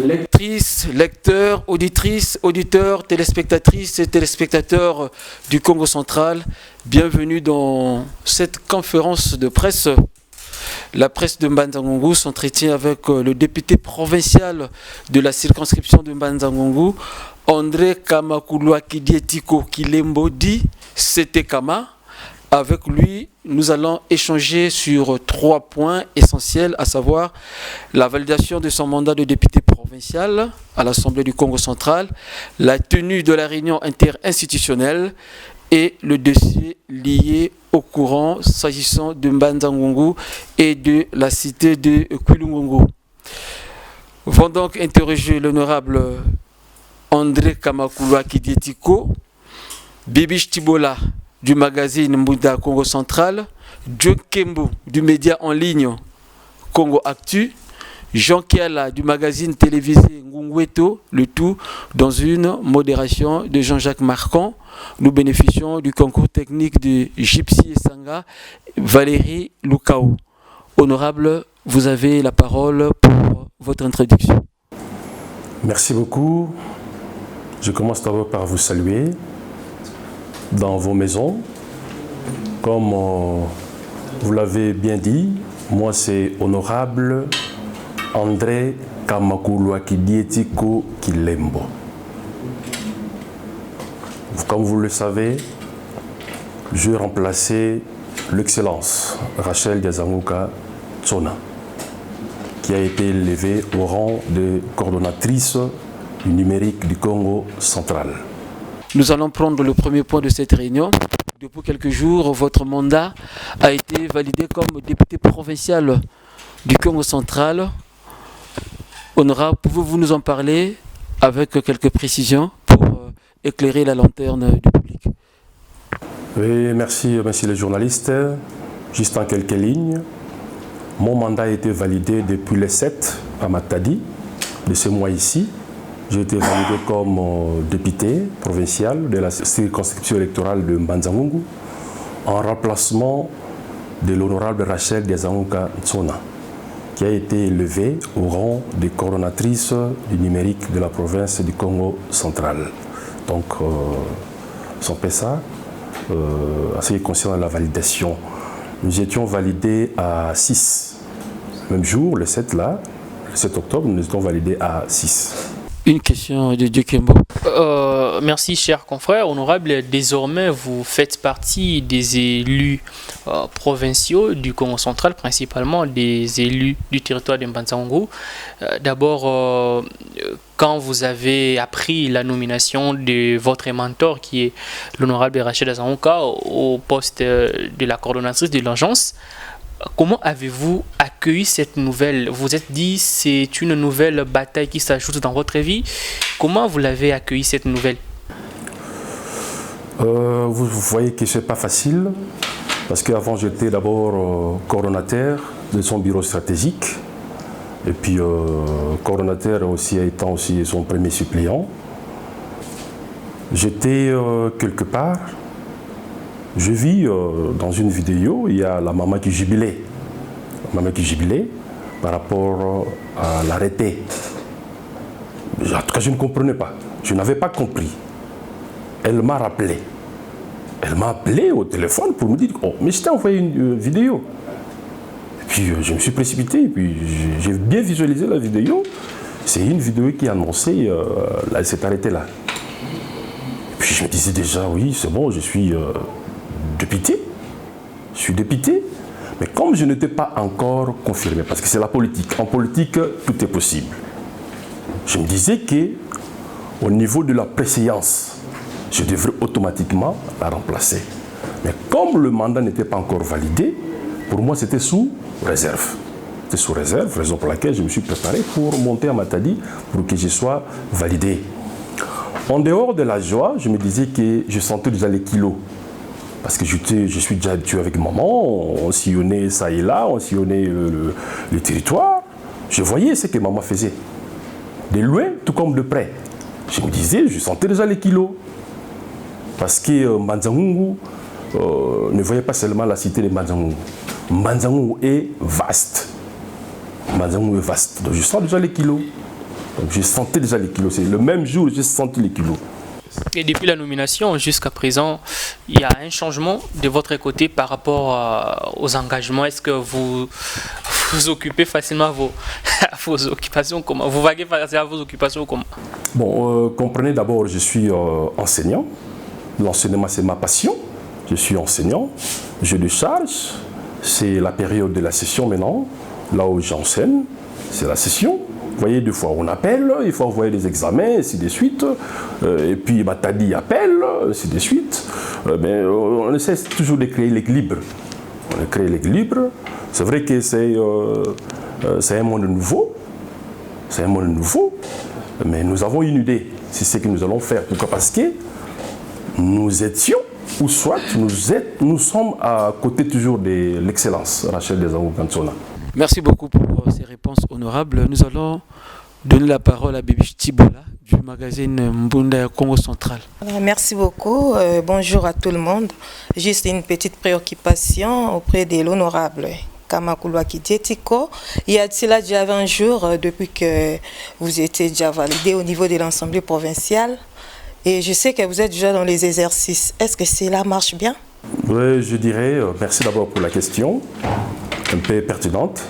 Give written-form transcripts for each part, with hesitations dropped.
Lectrices, lecteurs, auditrices, auditeurs, téléspectatrices et téléspectateurs du Congo central, bienvenue dans cette conférence de presse. La presse de Mbanza-Ngungu s'entretient avec le député provincial de la circonscription de Mbanza-Ngungu, André Kamakulwa Kidietiko Kilembo dit Setekama. Avec lui, nous allons échanger sur 3 points essentiels, à savoir la validation de son mandat de député provincial à l'Assemblée du Congo central, la tenue de la réunion interinstitutionnelle et le dossier lié au courant s'agissant de Mbanza-Ngungu et de la cité de Kwilungungu. Vont donc interroger l'honorable André Kamakulwa Kidietiko, Bibish Tibola du magazine Mbunda Congo Central, John Kembo du média en ligne Congo Actu, Jean Kiala du magazine télévisé Ngungweto, le tout dans une modération de Jean-Jacques Marcon. Nous bénéficions du concours technique de Gypsy Sanga, Valérie Lukao. Honorable, vous avez la parole pour votre introduction. Merci beaucoup. Je commence d'abord par vous saluer dans vos maisons. Comme vous l'avez bien dit, moi c'est honorable André Kamakulwa Kidietiko Kilembo. Comme vous le savez, je vais remplacer l'excellence Rachel Diazanguka Tsona, qui a été élevée au rang de coordonnatrice du numérique du Congo central. Nous allons prendre le premier point de cette réunion. Depuis quelques jours, votre mandat a été validé comme député provincial du Congo central. Honorable, pouvez-vous nous en parler avec quelques précisions pour éclairer la lanterne du public? Oui, merci, monsieur le journaliste. Juste en quelques lignes, mon mandat a été validé depuis le 7 à Matadi de ce mois ici. J'ai été validé comme député provincial de la circonscription électorale de Mbanza-Ngungu en remplacement de l'honorable Rachel Diazanguka Tsona, qui a été élevée au rang de coordonnatrice du numérique de la province du Congo central. Donc, sans ça, en ce qui concerne la validation, nous étions validés à 6. Même jour, le 7 là, le 7 octobre, nous étions validés à 6. Une question de Dieu Kembo. Merci, cher confrère. Honorable, désormais, vous faites partie des élus provinciaux du Congo central, principalement des élus du territoire de Mbanza-Ngungu. D'abord, quand vous avez appris la nomination de votre mentor, qui est l'honorable Rachel Diazanguka, au poste de la coordonnatrice de l'agence, comment avez-vous accueilli cette nouvelle? Vous êtes dit c'est une nouvelle bataille qui s'ajoute dans votre vie. Comment vous l'avez accueilli cette nouvelle? Vous voyez que ce n'est pas facile parce qu'avant j'étais d'abord coordonnateur de son bureau stratégique et puis coordonnateur aussi étant aussi son premier suppléant. J'étais quelque part. Je vis dans une vidéo, il y a la maman qui jubilait. La maman qui jubilait par rapport à l'arrêté. En tout cas, je ne comprenais pas. Je n'avais pas compris. Elle m'a rappelé. Elle m'a appelé au téléphone pour me dire « Oh, mais je t'ai envoyé une vidéo. » Et puis, je me suis précipité. Et puis, j'ai bien visualisé la vidéo. C'est une vidéo qui annonçait cet arrêté-là. Et puis, je me disais déjà « Oui, c'est bon, je suis... député, je suis député, mais comme je n'étais pas encore confirmé, parce que c'est la politique, en politique, tout est possible. Je me disais qu'au niveau de la préséance, je devrais automatiquement la remplacer. Mais comme le mandat n'était pas encore validé, pour moi c'était sous réserve. C'était sous réserve, raison pour laquelle je me suis préparé pour monter à Matadi pour que je sois validé. En dehors de la joie, je me disais que je sentais déjà les kilos. Parce que je suis déjà habitué avec maman, on sillonnait ça et là, on sillonnait le territoire. Je voyais ce que maman faisait. De loin, tout comme de près. Je me disais, je sentais déjà les kilos. Parce que Mbanza-Ngungu ne voyait pas seulement la cité de Mbanza-Ngungu. Mbanza-Ngungu est vaste. Mbanza-Ngungu est vaste. Donc je sens déjà les kilos. Donc j'ai senti déjà les kilos. C'est le même jour, j'ai senti les kilos. Et depuis la nomination jusqu'à présent, il y a un changement de votre côté par rapport aux engagements. Est-ce que vous occupez facilement vos occupations comment? Vous vaguez facilement vos occupations comment? Bon, comprenez d'abord, je suis enseignant. L'enseignement, c'est ma passion. Je suis enseignant. Je décharge. C'est la période de la session maintenant. Là où j'enseigne, c'est la session. Vous voyez, deux fois on appelle, il faut envoyer des examens, ainsi de suite. Et puis Matadi appelle, ainsi de suite. Mais on essaie toujours de créer l'équilibre. On crée l'équilibre. C'est vrai que c'est un monde nouveau. C'est un monde nouveau. Mais nous avons une idée. C'est ce que nous allons faire. Pourquoi? Parce que nous étions, ou soit nous sommes à côté toujours de l'excellence, Rachel Desaougou-Kansona. Merci beaucoup pour ces réponses honorables. Nous allons donner la parole à Bibiche Tibola du magazine Mbunda Congo Central. Merci beaucoup. Bonjour à tout le monde. Juste une petite préoccupation auprès de l'honorable Kamakulwa Kidietiko. Y a-t-il là déjà un jour depuis que vous étiez déjà validé au niveau de l'Assemblée provinciale? Et je sais que vous êtes déjà dans les exercices. Est-ce que cela marche bien? Oui, je dirais, merci d'abord pour la question, un peu pertinente.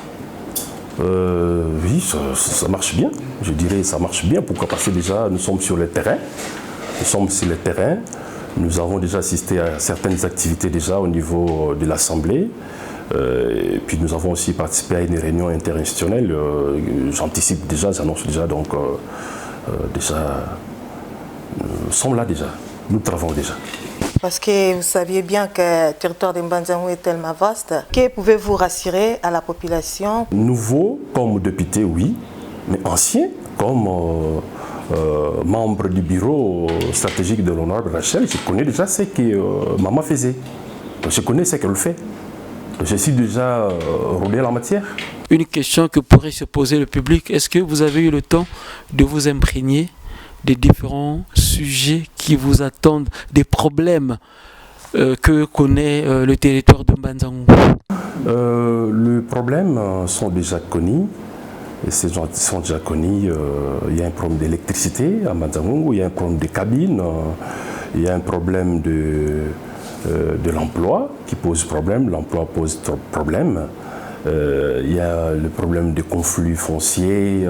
Oui, ça marche bien. Je dirais ça marche bien. Pourquoi? Parce que déjà, nous sommes sur le terrain. Nous sommes sur le terrain. Nous avons déjà assisté à certaines activités déjà au niveau de l'Assemblée. Et puis nous avons aussi participé à une réunion interinstitutionnelle. J'anticipe déjà, j'annonce déjà. Donc, déjà, nous sommes là déjà. Nous travaillons déjà. Parce que vous saviez bien que le territoire de Mbanzangou est tellement vaste. Que pouvez-vous rassurer à la population? Nouveau comme député, oui, mais ancien comme membre du bureau stratégique de l'honorable Rachel. Je connais déjà ce que maman faisait. Je connais ce qu'elle fait. Je suis déjà rodé en la matière. Une question que pourrait se poser le public, est-ce que vous avez eu le temps de vous imprégner des différents sujets qui vous attendent, des problèmes que connaît le territoire de Mbanzangou? Les problèmes sont déjà connus. Et ces gens sont déjà connus. Il y a un problème d'électricité à Mbanzangou, il y a un problème de cabines, il y a un problème de l'emploi qui pose problème. L'emploi pose trop de problèmes. Il y a le problème des conflits fonciers,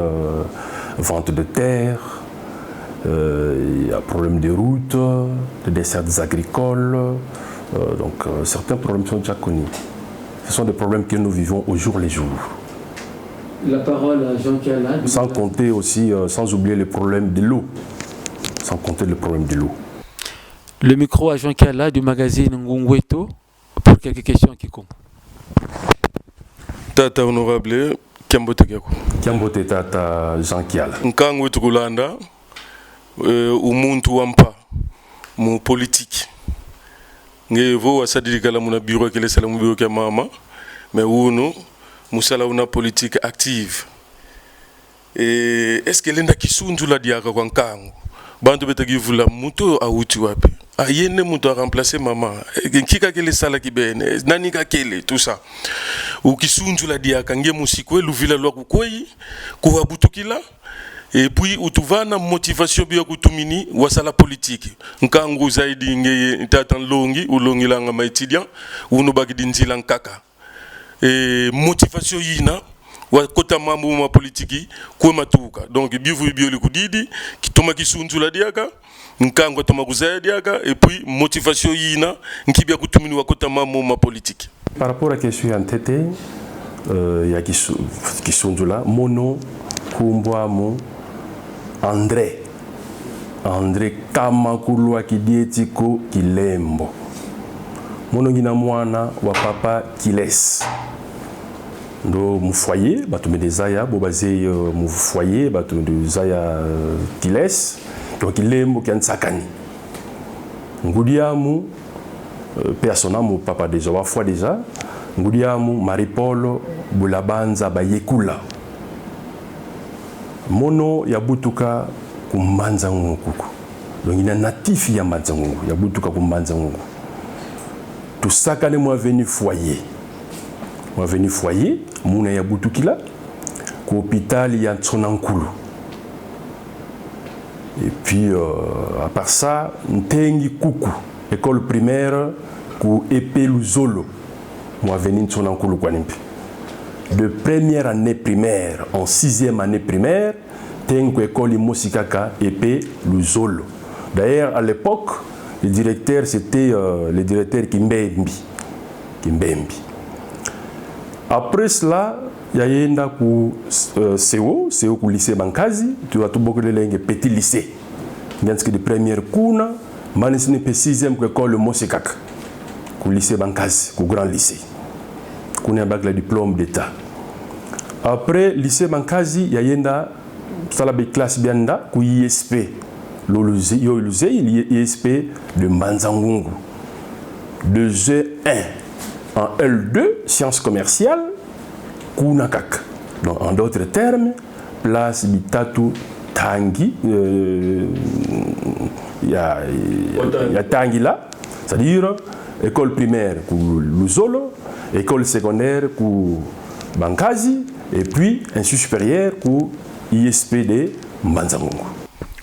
vente de terre. Il y a un problème des routes, des dessertes agricoles. Donc certains problèmes sont déjà connus. Ce sont des problèmes que nous vivons au jour le jour. La parole à Jean Kiala. Sans compter aussi, sans oublier le problème de l'eau. Sans compter le problème de l'eau. Le micro à Jean Kiala du magazine Ngungweto pour quelques questions qui comptent. Tata honorable, Kiambote Gako. Kiambote Tata Jean Kiala. Nkangu Tukulanda. Umuntu wampa mu politique ngevo wasadilika la muna bureau kele sala mu bureau ke mama mais uno musala una politique active et est-ce que lenda kisunzula diaka kwa nkangu bantu betagi vula muto auti wapi ayene muto a remplacer mama nkika kele sala kibene nani ka kele tout ça ou kisunzula diaka nge musikwe luvila lwa kukoyi kuwabutukila. Et puis utuvana motivation biya kutumini wasala politique nkangu zaidi nge tatan longi ulongi langa ma étudiant unu bagidi nzila nkaka et motivation yina wa kota mambo ma politique ko matuka donc bivu bioli kudidi kitoma kisunzula diaka nkangu toma kuzaidi diaka et puis motivation yina nkibya kutumini wa kota mambo ma politique. Par rapport à la question en tête, il y a kisunzula mono kumbwamu André Kamakulwa Kidietiko Kilembo monongina mwana wa papa Kiles ndo mufoyer bato medezaya bobaze mufoyer bato medezaya Kiles donc Kilembo kiansakani ngudiamu personamu papa déjà wa fois déjà ngudiamu Maripolo Bulabanza Bayekula mono ya butuka kumbanzangu kuku donc il est natif ya Mbanzangu ya butuka kumbanzangu tusakane moi venu foyer muna ya butukila ku hôpital ya Tsonankulu Et puis, à part ça, Ntengi Kuku, école primaire, ku Epeluzolo, moi venu de de première année primaire en 6e année primaire, Tengu école Mosikaka Epeluzolo. D'ailleurs, à l'époque, le directeur, c'était le directeur Kimbembi. Après cela, il y a eu CO ku lycée Bankazi, tu as tout beaucoup de langues petit lycée. Il y a de première kuna, manisini pe 6e école Mosikaka, ku lycée Bankazi, ku grand lycée. Kuna bac le diplôme d'état. Après lycée Bankazi, il y a eu une classe bianda ku ISP. l'ISP de Mbanzangungu. De G1 en L2, sciences commerciales, Kunakak. Donc, en d'autres termes, place Bitatu Tangi, il y a Tangi là, c'est-à-dire école primaire pour Luzolo, école secondaire pour Bankazi, et puis institut supérieur pour ISP de Mbanzangungu.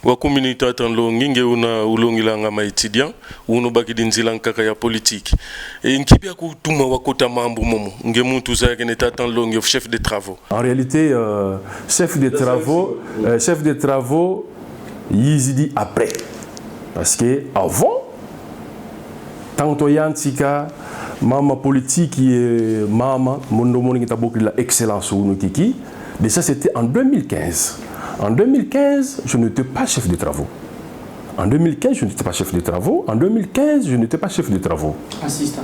Wa communauté atanlongi nge una ulongilanga maitidia uno baki dinzila nkaka ya politique et nkibia kutuma wakota mambo momo nge muntu zake ne tatanlongi chef de travaux. En réalité chef de travaux yizidi après parce que avant tanto yantika mama politique et mama mondo moni tabok la excellence uno kiki mais ça c'était en 2015. En 2015, je n'étais pas chef de travaux. En 2015, je n'étais pas chef de travaux. En 2015, je n'étais pas chef de travaux. Assistant.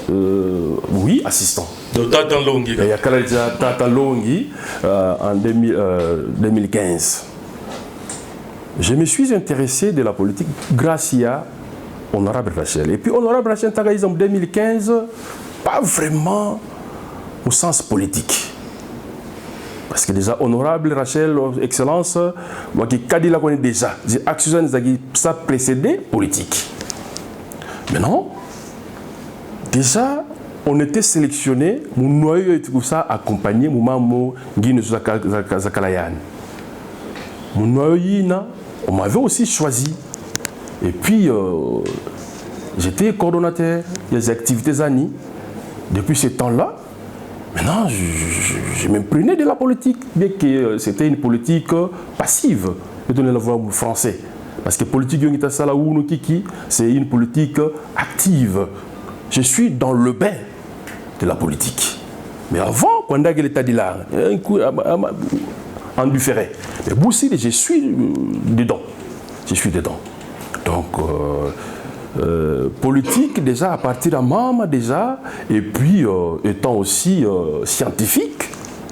Oui, assistant. Donc, Tata Longi. Il y a Tata Longi en 2015. Je me suis intéressé de la politique grâce à Honorable Rachel. Et puis, Honorable Rachel Tagaïs en 2015, pas vraiment au sens politique. Parce que déjà, honorable Rachel, excellence, moi qui Kadi la connais déjà, j'ai accusé ça précédé politique. Maintenant, déjà, on était sélectionné, mon noyau et tout ça accompagné, mon maman Guiné Zakalayan. Mon noyau, on m'avait aussi choisi. Et puis, j'étais coordonnateur des activités ANI. Depuis ce temps-là, maintenant, je m'imprégnais de la politique, bien que c'était une politique passive, je donne la voix au français. Parce que politique, c'est une politique active. Je suis dans le bain de la politique. Mais avant, quand il était là, en différé. Mais Boussi, je suis dedans. Je suis dedans. Donc, politique déjà à partir de maman déjà et puis étant aussi scientifique,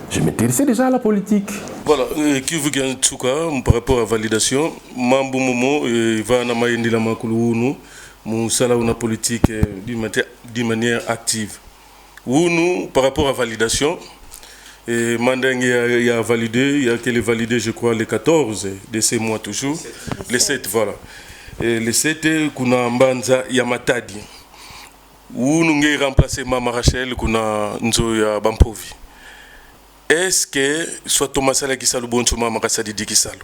je m'intéressais déjà à la politique. Voilà, qui vous gagne tout cas par rapport à la validation, mambo momo va na mayendi la makulu mon sala una politique d'une manière active. Nous par rapport à la validation, Mandeng il a validé, il y a qu'elle est validé je crois les 14 de ces mois toujours, les 7 voilà. Le 7 kuna Mbanza ya Matadi où nous avons remplacé Mama Rachel kuna nzo ya Bampovi. Est-ce que soit Thomas Sala qui salu bon Mama Kasadi di Kisalo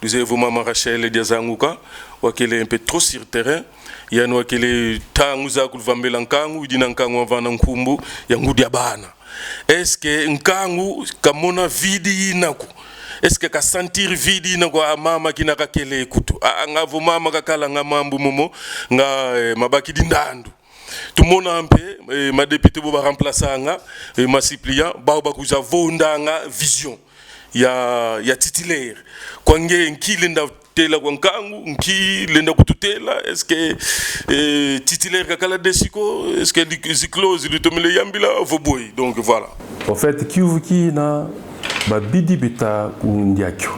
nous avons Mama Rachel de Zanguka ou qu'elle est un peu trop sur terrain il y a nous qu'elle est tanguza kulvambela nkangu dina nkangu avana nkumbu ya ngudi abana. Est-ce que nkangu kamona vidi inaku est-ce que ka sentir vidi na kwa mama kinaka kele kutu nga vo mama kakala nga mambu momo nga mabaki dindandu tumona ampe ma député bo ba remplacer nga ma suppléant ba kuza vonda nga vision ya titulaire kwa nge nkile nda tela kwa nkangu nki lenda kututela est-ce que titulaire kakala desiko est-ce que ziclose lutomele yambila vo boy donc voilà en fait kivuki na Babidi beta kundiakyo.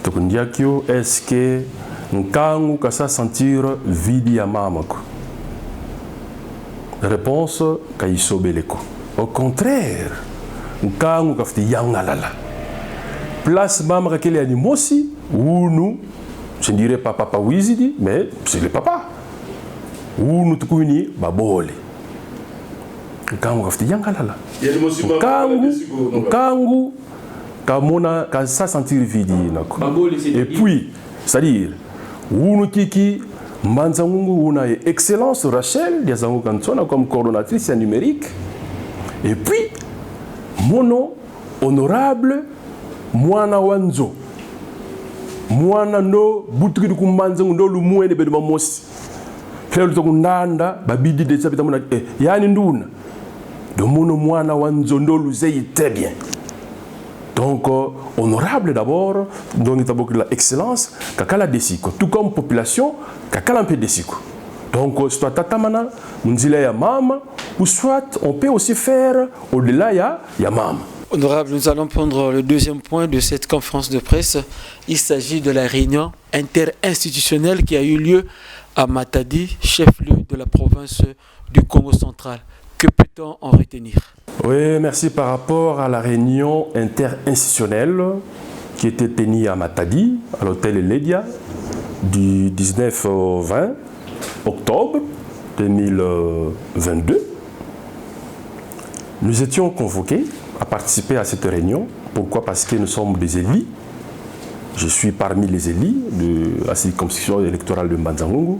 Donc kundiakyo est-ce que nkangu kasa sentir vidi ya mamako? Réponse kaisobeleko. Au contraire, nkangu kafti yangalala. Place mama kele animosi ou nous, je ne dirais pas papa wizidi, mais c'est le papa. Ou nous tukuni babole. Nkangu kafti yangalala. Nkangu quand ça sentir vide. Et puis, c'est-à-dire, Kiki, Manzangungu, on a excellence Rachel, Diazango Kansona comme coordonnatrice numérique. Et puis, mono honorable, Moana Wanzo. Moana no, Boutuki du Manzangu, no, Lumoué de Bedmamos. Fel to Nanda, Babidi de Sabitamona, Yanindun. De mono Moana Wanzo, no, Luzei, très bien. Donc, honorable d'abord, donc il y a de l'excellence, kakala desiko. Tout comme population, kakala un peu desiko. Donc, soit tatamana, munzila ya mama, ou soit on peut aussi faire au-delà ya mama. Honorable, nous allons prendre le deuxième point de cette conférence de presse. Il s'agit de la réunion interinstitutionnelle qui a eu lieu à Matadi, chef-lieu de la province du Congo central. Que peut-on en retenir? Oui, merci. Par rapport à la réunion interinstitutionnelle qui était tenue à Matadi, à l'hôtel Eledia, du 19 au 20 octobre 2022, nous étions convoqués à participer à cette réunion. Pourquoi? Parce que nous sommes des élus. Je suis parmi les élus de la circonscription électorale de Mbanza-Ngungu.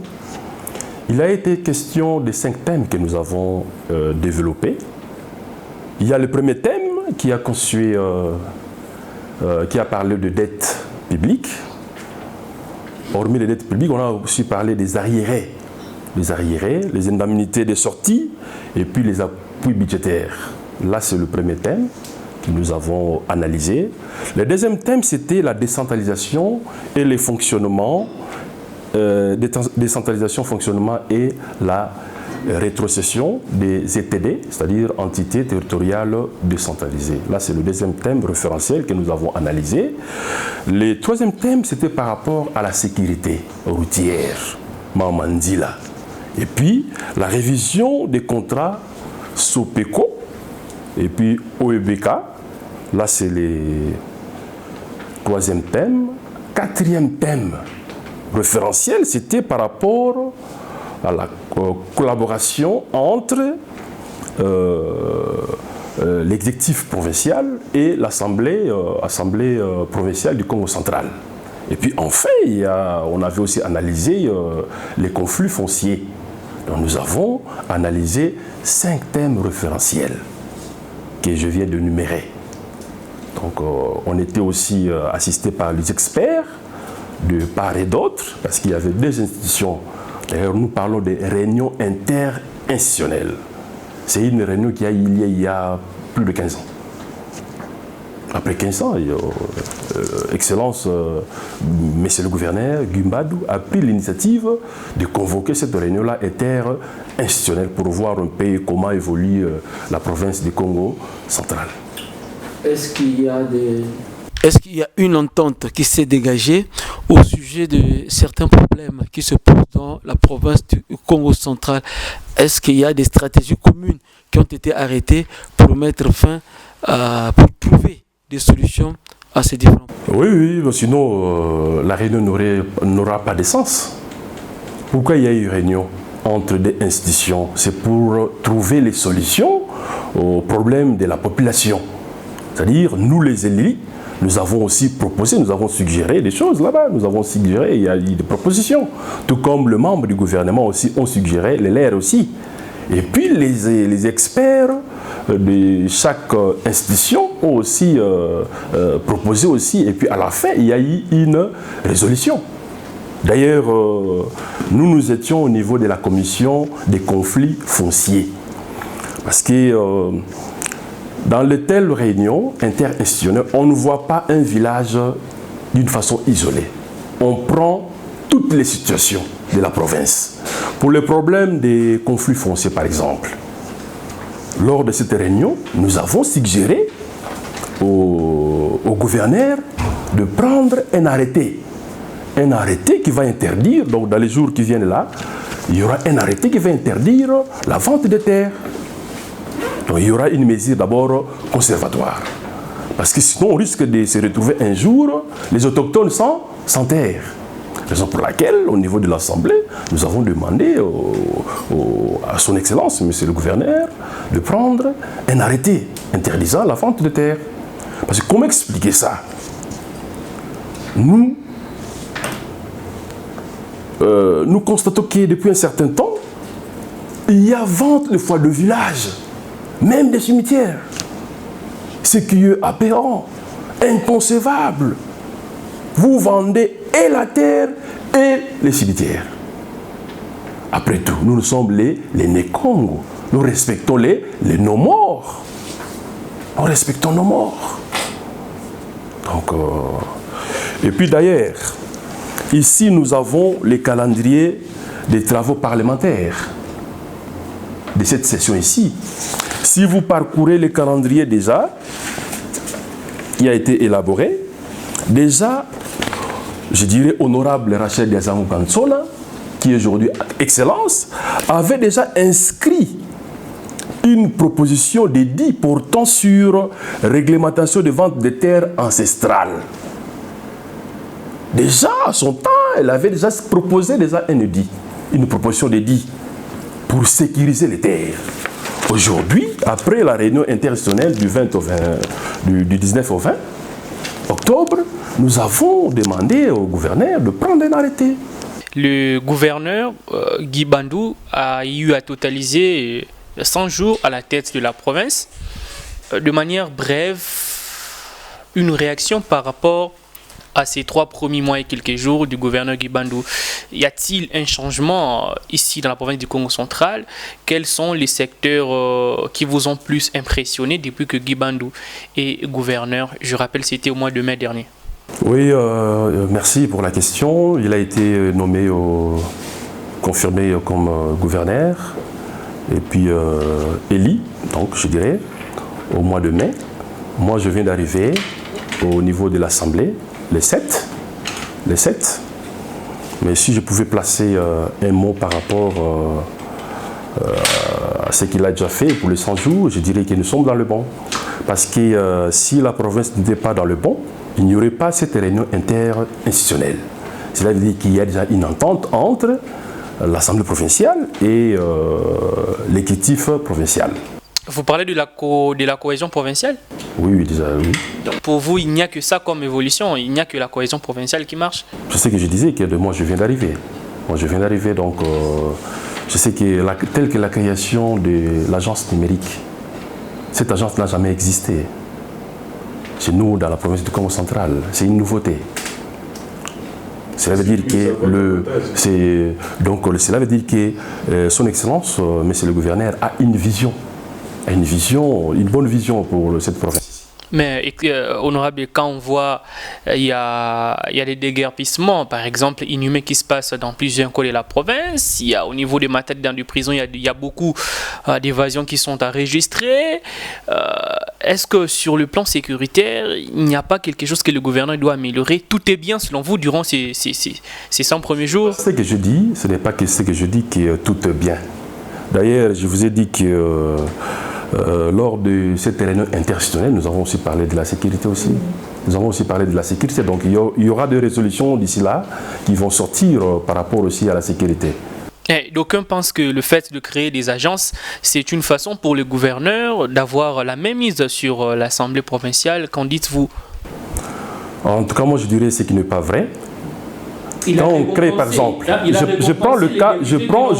Il a été question de 5 thèmes que nous avons développés. Il y a le premier thème qui a constitué, qui a parlé de dette publique. Hormis les dettes publiques, on a aussi parlé des arriérés. Les indemnités de sortie et puis les appuis budgétaires. Là, c'est le premier thème que nous avons analysé. Le deuxième thème, c'était la décentralisation et les fonctionnements, décentralisation, fonctionnement et la rétrocession des ETD, c'est-à-dire entités territoriales décentralisées. Là, c'est le deuxième thème référentiel que nous avons analysé. Le troisième thème, c'était par rapport à la sécurité routière, Mamandila. Et puis, la révision des contrats SOPECO et puis OEBK. Là, c'est le troisième thème. Quatrième thème référentiel, c'était par rapport à la collaboration entre l'exécutif provincial et l'Assemblée provinciale du Congo central. Et puis enfin, on avait aussi analysé les conflits fonciers. Donc nous avons analysé 5 thèmes référentiels que je viens de numérer. Donc on était aussi assisté par les experts de part et d'autre, parce qu'il y avait 2 institutions. D'ailleurs, nous parlons des réunions interinstitutionnelles. C'est une réunion qui a eu lieu il y a plus de 15 ans. Après 15 ans, Excellence, Monsieur le gouverneur, Gumbadou, a pris l'initiative de convoquer cette réunion-là interinstitutionnelle pour voir un peu comment évolue la province du Congo central. Est-ce qu'il y a une entente qui s'est dégagée au sujet de certains problèmes qui se posent dans la province du Congo central? Est-ce qu'il y a des stratégies communes qui ont été arrêtées pour mettre fin pour trouver des solutions à ces différents problèmes? Oui, sinon la réunion n'aura pas de sens. Pourquoi il y a eu réunion entre des institutions? C'est pour trouver les solutions aux problèmes de la population. C'est-à-dire, nous les élus, nous avons aussi proposé, nous avons suggéré des choses là-bas. Nous avons suggéré, il y a eu des propositions. Tout comme le membre du gouvernement aussi ont suggéré, les leurs aussi. Et puis les experts de chaque institution ont aussi proposé aussi. Et puis à la fin, il y a eu une résolution. D'ailleurs, nous étions au niveau de la commission des conflits fonciers. Parce que dans les telles réunions interinstitutionnelles, on ne voit pas un village d'une façon isolée. On prend toutes les situations de la province. Pour le problème des conflits fonciers, par exemple, lors de cette réunion, nous avons suggéré au gouverneur de prendre un arrêté. Un arrêté qui va interdire, donc dans les jours qui viennent là, il y aura un arrêté qui va interdire la vente de terres. Donc il y aura une mesure d'abord conservatoire. Parce que sinon on risque de se retrouver un jour les autochtones sans terre. Raison pour laquelle, au niveau de l'Assemblée, nous avons demandé à son Excellence, Monsieur le gouverneur, de prendre un arrêté interdisant la vente de terre. Parce que comment expliquer ça? Nous constatons que depuis un certain temps, il y a vente de fois de villages, même des cimetières. Ce qui est aberrant, inconcevable. Vous vendez et la terre et les cimetières. Après tout, nous sommes les Nékongo. Nous respectons nos morts. Nous respectons nos morts. Donc, et puis d'ailleurs, ici nous avons les calendriers des travaux parlementaires de cette session ici. Si vous parcourez le calendrier déjà, qui a été élaboré, déjà, je dirais honorable Rachel Diazamou Kansola, qui est aujourd'hui Excellence, avait déjà inscrit une proposition d'édit portant sur réglementation de vente de terres ancestrales. Déjà, à son temps, elle avait déjà proposé un édit, une proposition d'édit pour sécuriser les terres. Aujourd'hui, après la réunion interinstitutionnelle du 19 au 20 octobre, nous avons demandé au gouverneur de prendre un arrêté. Le gouverneur Guy Bandou a eu à totaliser 100 jours à la tête de la province. De manière brève, une réaction par rapport à ces 3 premiers mois et quelques jours du gouverneur Guy Bandou. Y a-t-il un changement ici dans la province du Congo central? Quels sont les secteurs qui vous ont plus impressionné depuis que Guy Bandou est gouverneur? Je rappelle, c'était au mois de mai dernier. Oui, merci pour la question. Il a été nommé, confirmé comme gouverneur. Et puis, élu, donc je dirais, au mois de mai. Moi, je viens d'arriver au niveau de l'Assemblée, les 7. Mais si je pouvais placer un mot par rapport à ce qu'il a déjà fait pour les 100 jours, je dirais que nous sommes dans le bon. Parce que si la province n'était pas dans le bon, il n'y aurait pas cette réunion interinstitutionnelle. Cela veut dire qu'il y a déjà une entente entre l'Assemblée provinciale et l'exécutif provincial. Vous parlez de la cohésion provinciale? Oui, déjà, oui. Donc pour vous, il n'y a que ça comme évolution, il n'y a que la cohésion provinciale qui marche? Je sais que je disais que moi je viens d'arriver. Donc je sais que telle que la création de l'agence numérique, cette agence n'a jamais existé. Chez nous, dans la province du Congo central, c'est une nouveauté. Cela veut dire que son Excellence, Monsieur le gouverneur, a une bonne vision pour cette province. Mais honorable, quand on voit il y a des déguerpissements, par exemple, inhumains qui se passent dans plusieurs coins de la province, il y a au niveau des matériels dans des prisons, il y a beaucoup d'évasions qui sont enregistrées. Est-ce que sur le plan sécuritaire, il n'y a pas quelque chose que le gouvernement doit améliorer? Tout est bien selon vous durant ces 100 premiers jours? Ce que je dis, ce n'est pas que ce que je dis que tout est bien. D'ailleurs, je vous ai dit que lors de cette réunion interinstitutionnelle, nous avons aussi parlé de la sécurité aussi. Donc il y aura des résolutions d'ici là qui vont sortir par rapport aussi à la sécurité. D'aucuns pensent que le fait de créer des agences, c'est une façon pour le gouverneur d'avoir la même mise sur l'Assemblée provinciale. Qu'en dites-vous? En tout cas, moi je dirais ce qui n'est pas vrai. Quand on crée par exemple, je prends le cas, je prends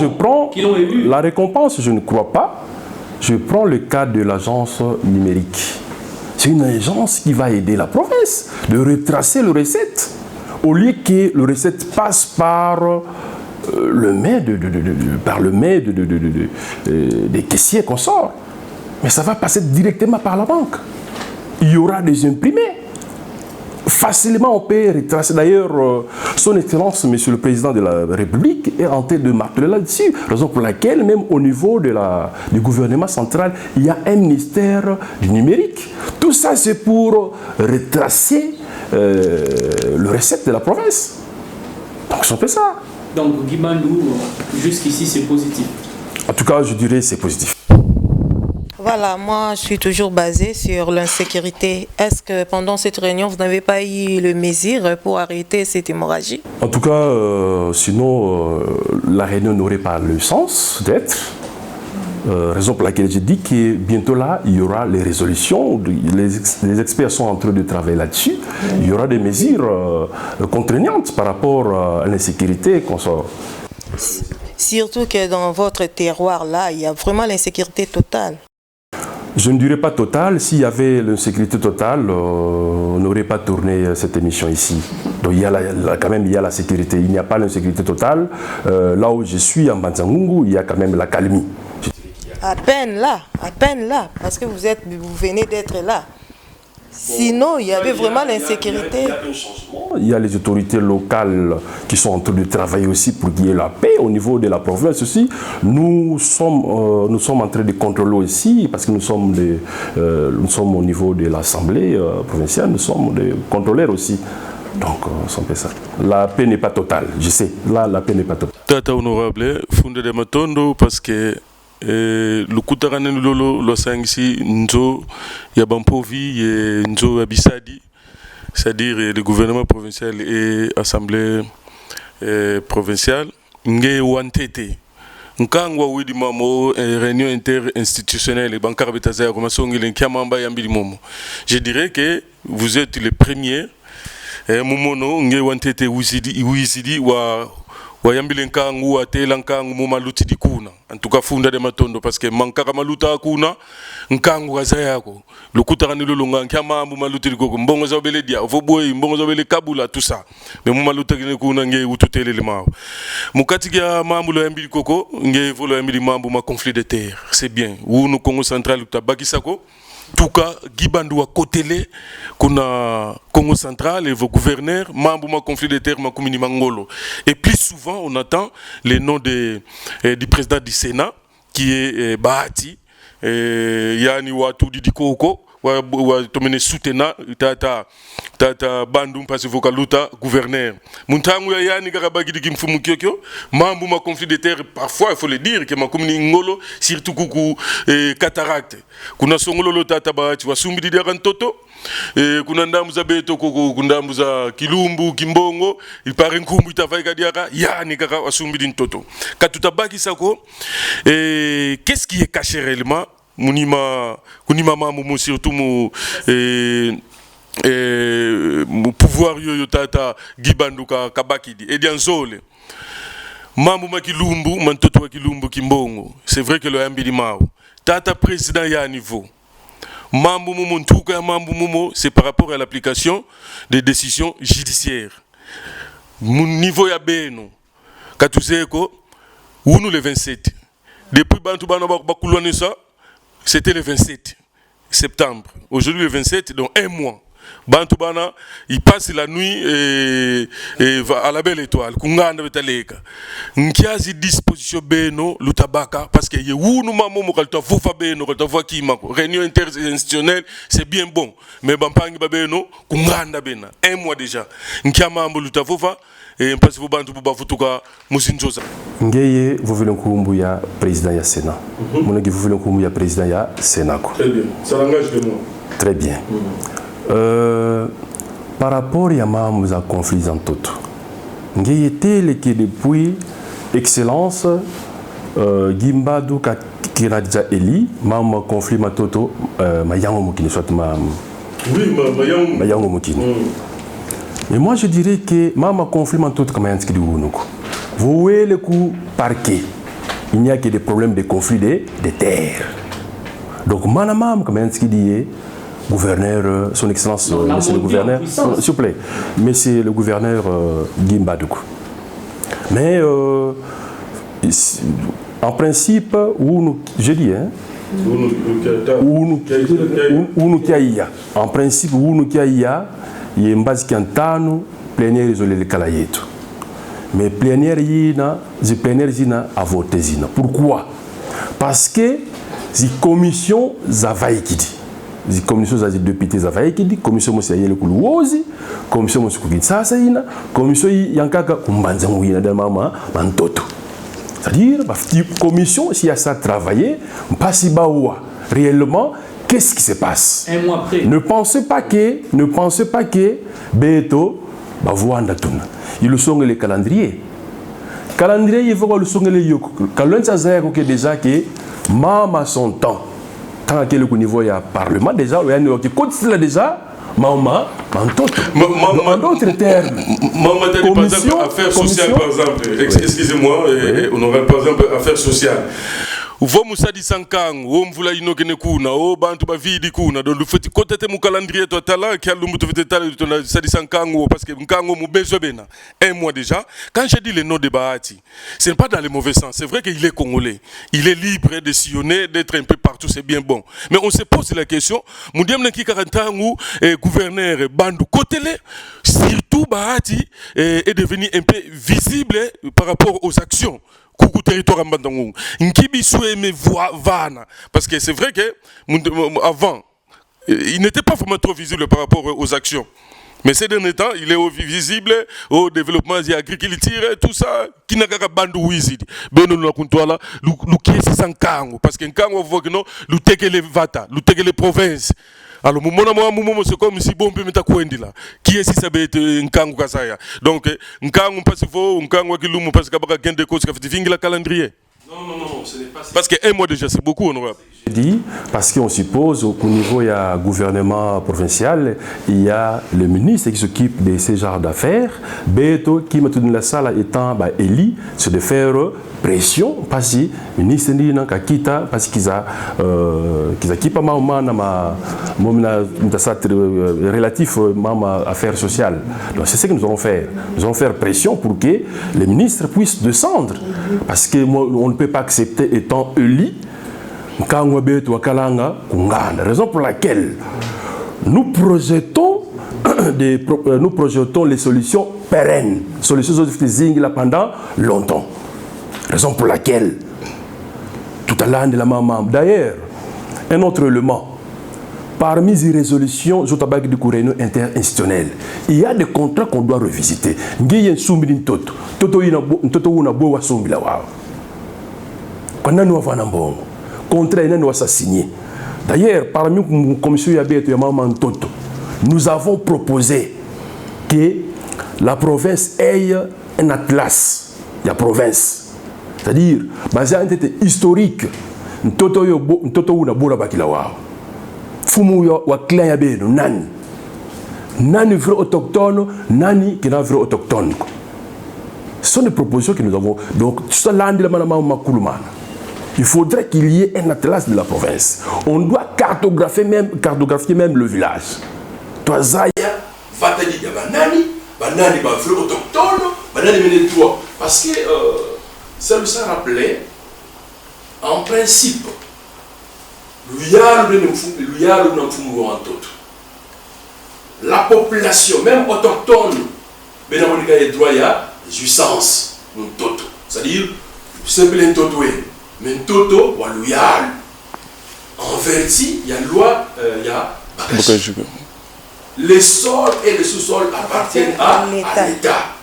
la récompense, je ne crois pas. Je prends le cas de l'agence numérique. C'est une agence qui va aider la province de retracer le recette. Au lieu que le recette passe par le mail des caissiers qu'on sort. Mais ça va passer directement par la banque. Il y aura des imprimés. Facilement, on peut retracer. D'ailleurs, son Excellence, Monsieur le Président de la République, est en train de marteler là-dessus. Raison pour laquelle, même au niveau du gouvernement central, il y a un ministère du numérique. Tout ça, c'est pour retracer le recette de la province. Donc, c'est un peu ça. Donc, Guy Bandou, jusqu'ici, c'est positif? En tout cas, je dirais c'est positif. Voilà, moi je suis toujours basée sur l'insécurité. Est-ce que pendant cette réunion, vous n'avez pas eu le mesure pour arrêter cette hémorragie? En tout cas, sinon, la réunion n'aurait pas le sens d'être. Raison pour laquelle je dis que bientôt là, il y aura les résolutions, les experts sont en train de travailler là-dessus, il y aura des mesures contraignantes par rapport à l'insécurité qu'on sort. Surtout que dans votre terroir là, il y a vraiment l'insécurité totale. Je ne dirais pas totale. S'il y avait l'insécurité totale, on n'aurait pas tourné cette émission ici. Donc il y a quand même il y a la sécurité. Il n'y a pas l'insécurité totale. Là où je suis, en Mbanza-Ngungu, il y a quand même la calmie. À peine là, parce que vous venez d'être là. Sinon, il y avait vraiment l'insécurité. Il y a les autorités locales qui sont en train de travailler aussi pour qu'il y ait la paix au niveau de la province aussi. Nous sommes en train de contrôler aussi, parce que nous sommes au niveau de l'Assemblée provinciale, nous sommes des contrôleurs aussi. Donc, c'est un peu ça. La paix n'est pas totale, je sais. Là, la paix n'est pas totale. Tata honorable, Funde de Matondo, parce que le kutarane lolo lo sangisi nzo ya bampovi et nzo abisadi, c'est-à-dire le gouvernement provincial et assemblée provinciale nge wantete nkangwa widi mamo réunion interinstitutionnelle bankar betazaya comme songile nkiamamba yambili momo. Je dirais que vous êtes les premiers mumono nge wantete wizidi wa wayambile nkangu atela nkangu mu maluti dikuna en tout cas Funda de Matondo parce que mankaka maluta akuna nkangu kaza yako lukuta ni lulunga nkama mu maluti dikoko mbongo za bele dia voboy mbongo za bele kabula tout ça mais mu maluta kine kuna nge ututele le mawo mukati ya mambo lo yambili koko nge volo yambili mambo ma conflit de terre c'est bien ou nous Congo central utabakisako tuka gibandu wa kotele kuna Congo central et vos gouverneurs mambo ma conflit de terre ma komini mangolo et plus souvent on attend les noms du président du Sénat qui est Bahati yani watu didikoko wa tomene soutena tata bandum parce vokaluta gouverneur muntangu ya yani karabaki diki mfumu kyokyo mambo ma conflit de terre parfois il faut le dire que ma komini ngolo surtout kuku cataracte kuna songolo tata Bahati wasumbi didi akantoto kuna ndambu za beto koko kundambu za kilumbu kimbongo ipare nkumbu itavaika diaka yani kaka wasumbi ntoto katutabaki sako qu'est-ce qui est caché réellement munima kunima mamu surtout mu pouvoir yo tata gibanduka kabakidi edianzole mambu makilumbu mantoto wa kilumbu kimbongo c'est vrai que le yambidi mao tata président ya niveau mambu mumo ntuka mambu mumo c'est par rapport à l'application des décisions judiciaires mon niveau ya beno katuzeko unu le 27 depuis bantu bana bakulwane ça c'était le 27 septembre aujourd'hui le 27 donc un mois bantu bana il passe la nuit à la belle étoile kunganda betaleka nkiazi disposition beno lutabaka parce que yewunu mamomo kalta fufa beno kalta voki mako réunion interinstitutionnelle c'est bien bon mais bampangi babeno kunganda bena un mois déjà nkiama ambo lutafufa et parce que bantu buba futuka musinzoza ngeye vuvile nkumbu ya président ya Sénat monaki vuvile nkumbu ya président ya Sénat très bien ça l'engage de moi très bien par rapport à mambo za conflit en tout ngeye tele que depuis excellence Gimbadu Kiradja Eli mambo conflit matoto mayango mukini soit ma oui mayango mukini. Et moi je dirais que mama conflit tout comme un ski de Wunuko. Vous voyez le coup parquet. Il n'y a que des problèmes de conflit de terre. Donc manamam comme un ski dit gouverneur son excellence monsieur le gouverneur s'il vous plaît monsieur le gouverneur Gimbadoukou. Mais en principe je dis hein en principe il y a un base qui entano plénière isolé le kalayeto mais plénière yina a voté zina pourquoi parce que la commission zavaikidi la commission za député zavaikidi commission mosi yele kuluozi commission mosi kukinsasa ina commission yankaka kumbanza ngwina de mama mantoto c'est-à-dire la commission si a ça travaillé pas baoua réellement. Qu'est-ce qui se passe? Un mois après. Ne pensez pas que Beto va voir Ndatuna. Ils le sont les calendriers. calendrier il faut que le songele yoko calendrier ça c'est que déjà que mama son temps tant que le niveau il y a parlement déjà il y a une qui côté là déjà maman mantoto en d'autres termes maman par exemple affaires sociales par exemple excusez-moi honorable par exemple affaires sociales uvo musadi sankangu wo mvula inokene kuna o bantu bavidi kuna do lufeti kotete mu calendrier to tala ki alumbu to fete tala to sadi sankangu parce que nkango mu bezo bena un mois déjà quand je dis le nom de Bahati ce n'est pas dans le mauvais sens c'est vrai qu'il est congolais il est libre de sillonner d'être un peu partout c'est bien bon mais on se pose la question mudiam ki 40 ans gouverneur bandu kotele surtout Bahati est devenu un peu visible par rapport aux actions coucou territoire Mbandangu nkibi souhaime vana parce que c'est vrai que avant il n'était pas vraiment trop visible par rapport aux actions mais ces derniers temps il est visible au développement de l'agriculture tout ça qui n'a qu'à bandu wizidi beno na kuntwala lu kiesi sankango parce que nkango voit que non lu tekele vata lu tekele province alors momo c'est comme si bon peut mettre quoi là qui est si ça peut être nkango kasaya donc nkango parce faut nkango kilumu parce que baka gende cause ka fait la calendrier non ce n'est pas ça. Parce que un mois déjà c'est beaucoup honorable. Je dis parce qu'on suppose qu'au niveau il y a gouvernement provincial il y a le ministre qui s'occupe de ces genres d'affaires beto qui m'a tenu la salle étant élu c'est de faire pression parce que ministre ni na kakita parce qu'ils a pas mal relatif à affaires sociales donc c'est ce que nous allons faire pression pour que les ministres puissent descendre parce que on ne peut pas accepter étant élu raison pour laquelle nous projetons les solutions pérennes, solutions pendant longtemps. Raison pour laquelle tout à l'heure de la maman. D'ailleurs, un autre élément, parmi les résolutions du réunion interinstitutionnelle, il y a des contrats qu'on doit revisiter. Contrat doit s'assigner. D'ailleurs, parmi la commission nous avons proposé que la province ait un atlas de la province. C'est-à-dire, basé sur un tête historique, nani vrai autochtone, nani qui n'a vrai autochtone. Ce sont des propositions que nous avons. Donc, il faudrait qu'il y ait un atlas de la province. On doit cartographier même le village. Parce que ça nous a rappelé, en principe, la population, même autochtone, il y a des droits à jouissance. C'est-à-dire, c'est un mais Toto ou loyal. En vertu, il y a loi, il y a bagage. Les sols et les sous-sols appartiennent à l'État.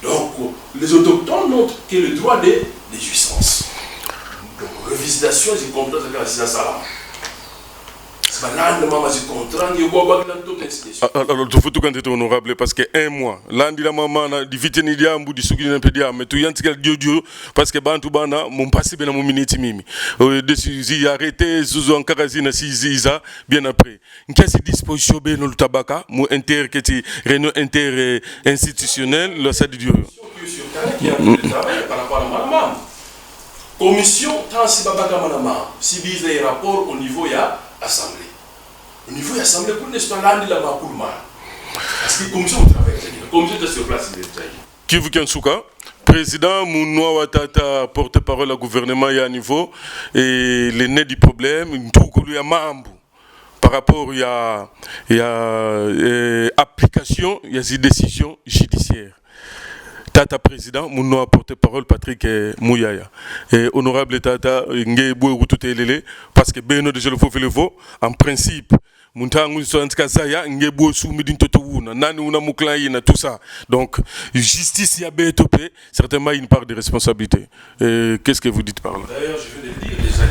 Donc, les autochtones n'ont que le droit de jouissance. Donc, revisitation, c'est complet, c'est ça. Alors, il faut tout quand être honorable parce que un mois, lundi la maman a dit vite ni diambu di suki na pedia mais tout yanti quel dio parce que bantu bana mon passé ben mon minute mimi. Décision arrêté sous en karazina siza bien après. Qu'est-ce disposition ben le tabaka mo inter qui réunion inter institutionnelle le ça dio. Par rapport à maman. Commission transi babaka manama si vise les rapports au niveau ya assemblée. Au niveau de l'Assemblée, pour l'instant, là, il y a parce que la commission travaille, la commission est sur place. Kivu Kensuka, président Mounoua Watata, porte-parole au gouvernement, il y a un niveau, et le nez du problème, il y a mambo. Par rapport à l'application, il y a des décisions judiciaires. Tata président, mon porte-parole Patrick Mouyaya. Et honorable Tata, parce que Beno déjà le faut en principe. Muntangu Soanskazaya, Ngebo Soumidin Totouna, Nanouna Mouklaïna, tout ça. Donc, justice y a bétopé, certainement une part de responsabilité. Qu'est-ce que vous dites par là? D'ailleurs, je viens de dire déjà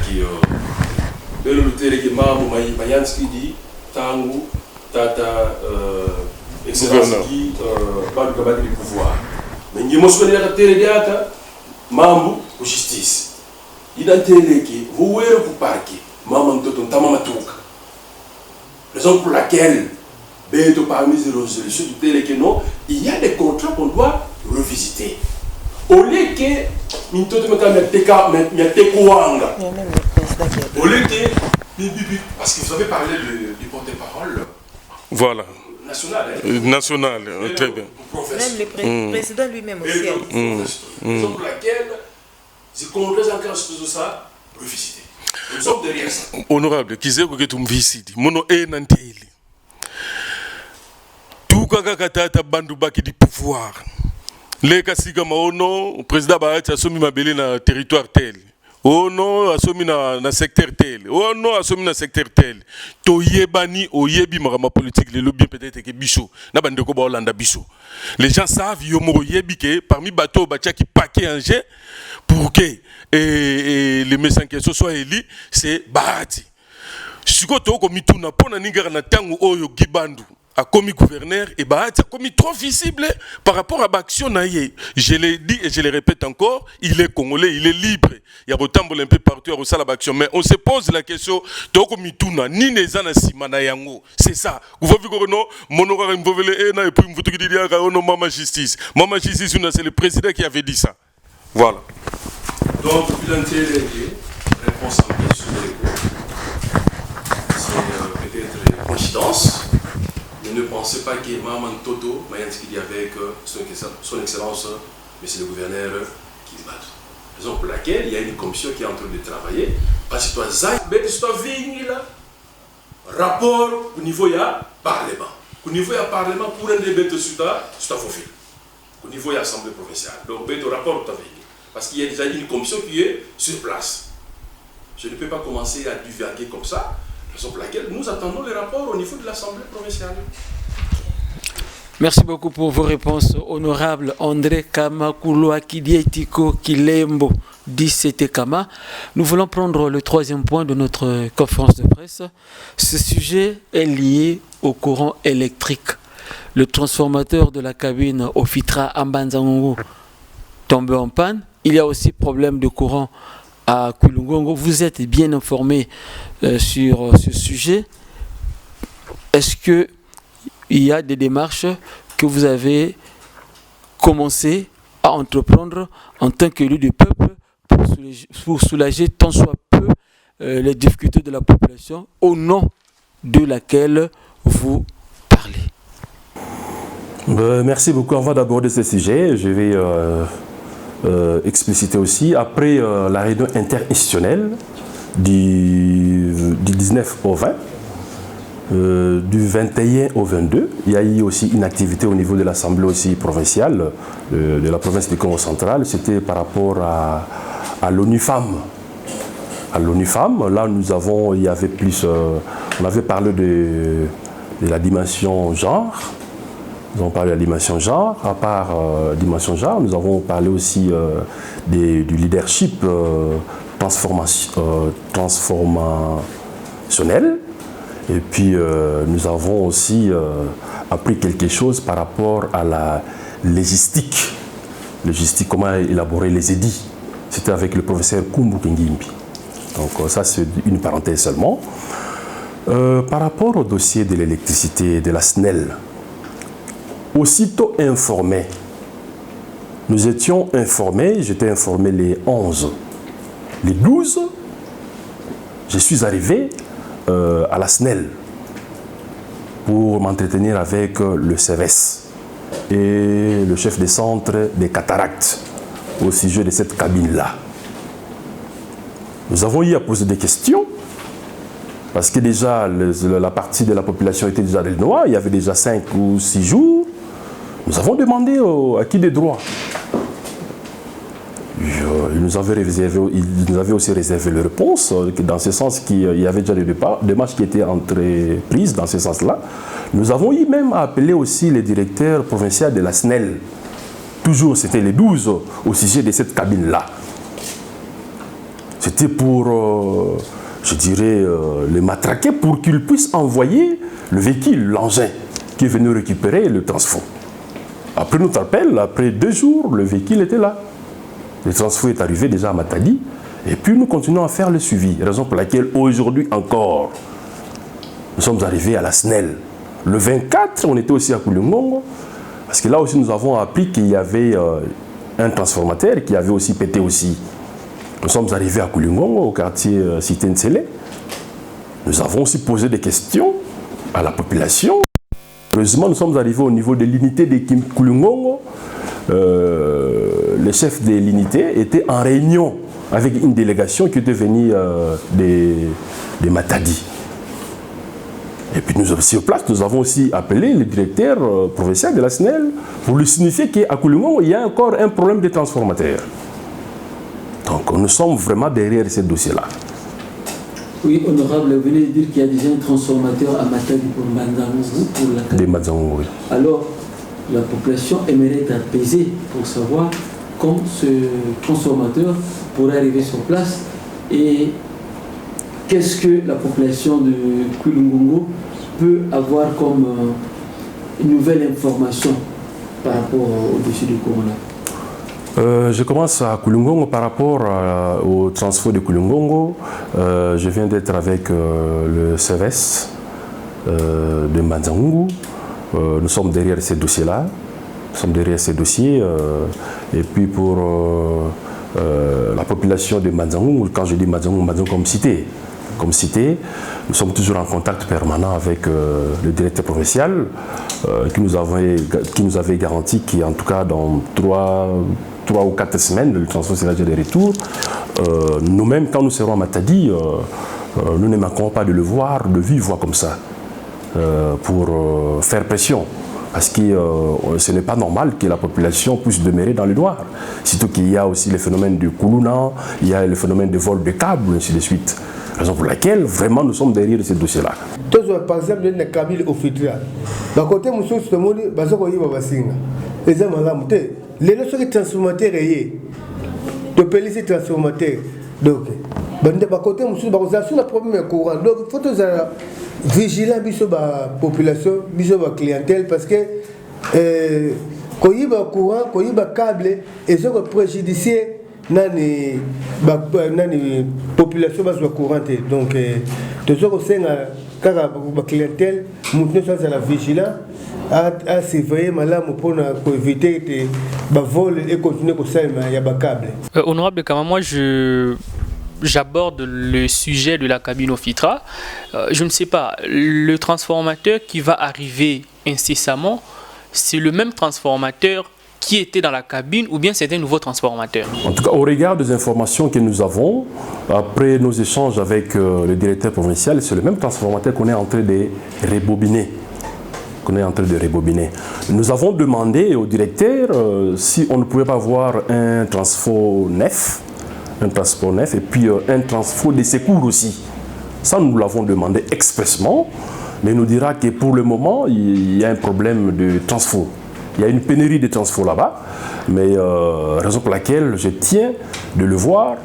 que le téléguément, Mayanski dit, Tangu, Tata, Excellence qui va du pouvoir. Mais nous avons dit mambo ou justice. Identité vous voyez vous parquez, maman tout ton tamama touka. Raison pour laquelle, parmi les résolutions du télé que non, il y a des contrats qu'on doit revisiter. Au lieu que nous parce que vous avez parlé du porte-parole. Voilà. National. National, très bien. Même le président lui-même aussi. Raison pour laquelle, si on reste encore sur tout ça, revisiter. Nous sommes derrière ça. Honorable, qui c'est que tu me visites? Mono est nantéli. Tout kakatata bandu baki du pouvoir. Les kasigama ono, président Baati a soumis ma belé na territoire tel. Oh non, a soumis na secteur tel. Oh non, a soumis na secteur tel. To yebani, o yebi marama politique, les lobbies peut-être que bichot. Na bandeko ba Hollanda bichot. Les gens savent yomo yebi que parmi bateau batia qui paquet un jet pour que les messagers qui soient élus, c'est Baati. Si vous avez commis tout, oyo Gibandu a commis gouverneur et Baati a commis trop visible par rapport à l'action. Je l'ai dit et je le répète encore, il est congolais, il est libre. Il y a autant un peu partout à l'action. Mais on se pose la question, ni les anasima na yango. C'est ça. Vous voyez que non, monorail et puis vous dites Maman Justice. Maman Justice, c'est le président qui avait dit ça. Voilà. Donc, réponse en question c'est peut-être coïncidence. Mais ne pensez pas que Maman Toto, Mayanski dit avec son excellence, monsieur le gouverneur, qui se bat. Raison pour laquelle il y a une commission qui est en train de travailler. Parce que rapport au niveau du Parlement. Au niveau du Parlement, pour un débat de Souda, c'est un faux fil. Au niveau de l'Assemblée provinciale. Donc, le rapport est parce qu'il y a déjà une commission qui est sur place. Je ne peux pas commencer à divaguer comme ça, raison pour laquelle nous attendons les rapports au niveau de l'Assemblée provinciale. Merci beaucoup pour vos réponses, honorable André Kamakuloa Kidietiko Kilembo Kama. Nous voulons prendre le troisième point de notre conférence de presse. Ce sujet est lié au courant électrique. Le transformateur de la cabine Ofitra Ambanzango tombé en panne. Il y a aussi problème de courant à Kulungongo. Vous êtes bien informé sur ce sujet. Est-ce qu'il y a des démarches que vous avez commencé à entreprendre en tant qu'élu du peuple pour soulager tant soit peu les difficultés de la population au nom de laquelle vous parlez? Merci beaucoup. Avant d'aborder ce sujet, je vais expliciter aussi, après la réunion interinstitutionnelle du 19 au 20, du 21 au 22, il y a eu aussi une activité au niveau de l'Assemblée aussi provinciale de la province du Congo central. C'était par rapport à l'ONU Femmes. À l'ONU Femmes, là il y avait plus, on avait parlé de la dimension genre. Nous avons parlé de la dimension genre. À part dimension genre, nous avons parlé aussi du leadership transformationnel. Et puis nous avons aussi appris quelque chose par rapport à la logistique. Logistique, comment élaborer les édits. C'était avec le professeur Kumbu Kengimbi. Donc ça c'est une parenthèse seulement. Par rapport au dossier de l'électricité de la SNEL, aussitôt informé, nous étions informés, j'étais informé les 11. Les 12, je suis arrivé à la SNEL pour m'entretenir avec le CEVES et le chef des centres des cataractes au sujet de cette cabine-là. Nous avons eu à poser des questions parce que déjà la partie de la population était déjà des Noirs, il y avait déjà 5 ou 6 jours. Nous avons demandé à qui des droits. Ils nous avaient aussi réservé les réponses, dans ce sens qu'il y avait déjà des démarches qui étaient entreprises dans ce sens-là. Nous avons eu même à appeler aussi les directeurs provinciaux de la SNEL. Toujours, c'était les 12 au sujet de cette cabine-là. C'était pour, je dirais, les matraquer pour qu'ils puissent envoyer le véhicule, l'engin, qui est venu récupérer le transfo. Après notre appel, après 2 jours, le véhicule était là. Le transfo est arrivé déjà à Matadi. Et puis nous continuons à faire le suivi. Raison pour laquelle aujourd'hui encore, nous sommes arrivés à la SNEL. Le 24, on était aussi à Koulingongo. Parce que là aussi, nous avons appris qu'il y avait un transformateur qui avait aussi pété aussi. Nous sommes arrivés à Koulingongo, au quartier Cité Nsele. Nous avons aussi posé des questions à la population. Heureusement, nous sommes arrivés au niveau de l'unité de Koulingongo. Le chef de l'unité était en réunion avec une délégation qui était venue de Matadi. Et puis nous sur place, nous avons aussi appelé le directeur provincial de la SNEL pour lui signifier qu'à Koulingongo, il y a encore un problème de transformateur. Donc nous sommes vraiment derrière ce dossier-là. Oui, honorable, vous venez de dire qu'il y a déjà un transformateur à Matadi pour Mbanzangougou, pour la Des Mbanzangougou, oui. Alors, la population aimerait être apaisée pour savoir quand ce transformateur pourrait arriver sur place et qu'est-ce que la population de Koulingongo peut avoir comme une nouvelle information par rapport au dossier du Corona. Je commence à Koulingongo par rapport au transfert de Koulingongo. Je viens d'être avec le CVS de Mbanzangougou. Nous sommes derrière ces dossiers-là. Nous sommes derrière ces dossiers. Et puis pour la population de Mbanzangougou, quand je dis Mbanzangougou comme cité, nous sommes toujours en contact permanent avec le directeur provincial qui nous avait garanti qu'en tout cas dans 3 ou 4 semaines, le transfert sera de retour. Nous-mêmes, quand nous serons à Matadi, nous ne manquerons pas de le voir, de vivre comme ça, pour faire pression. Parce que ce n'est pas normal que la population puisse demeurer dans le noir. Surtout qu'il y a aussi le phénomène de Koulouna, il y a le phénomène de vol de câbles, ainsi de suite. Raison pour laquelle, vraiment, nous sommes derrière ce dossier-là. Par exemple, il y a un câble au filtre. D'un côté, nous sommes sur le monde, nous sommes les gens ont les notions de transformateurs, de pélicer transformateurs. Donc, d'un côté, nous sommes sur le problème courant. Donc, il faut être vigilant sur la population, sur la clientèle, parce que quand il y a courant, quand il y a câble, et ça va préjudicier la population courante. Donc, tout ça, c'est la clientèle, nous sommes à la vigilance. À surveiller pour éviter que vol et continuer comme ça il y a des câbles. Honorable Kama, moi j'aborde le sujet de la cabine au FITRA. Je ne sais pas, le transformateur qui va arriver incessamment, c'est le même transformateur qui était dans la cabine ou bien c'est un nouveau transformateur? En tout cas, au regard des informations que nous avons, après nos échanges avec le directeur provincial, c'est le même transformateur qu'on est en train de rebobiner. Nous avons demandé au directeur si on ne pouvait pas avoir un transport neuf et puis un transport de secours aussi. Ça, nous l'avons demandé expressément, mais il nous dira que pour le moment, il y a un problème de transport. Il y a une pénurie de transport là-bas, mais raison pour laquelle je tiens de le voir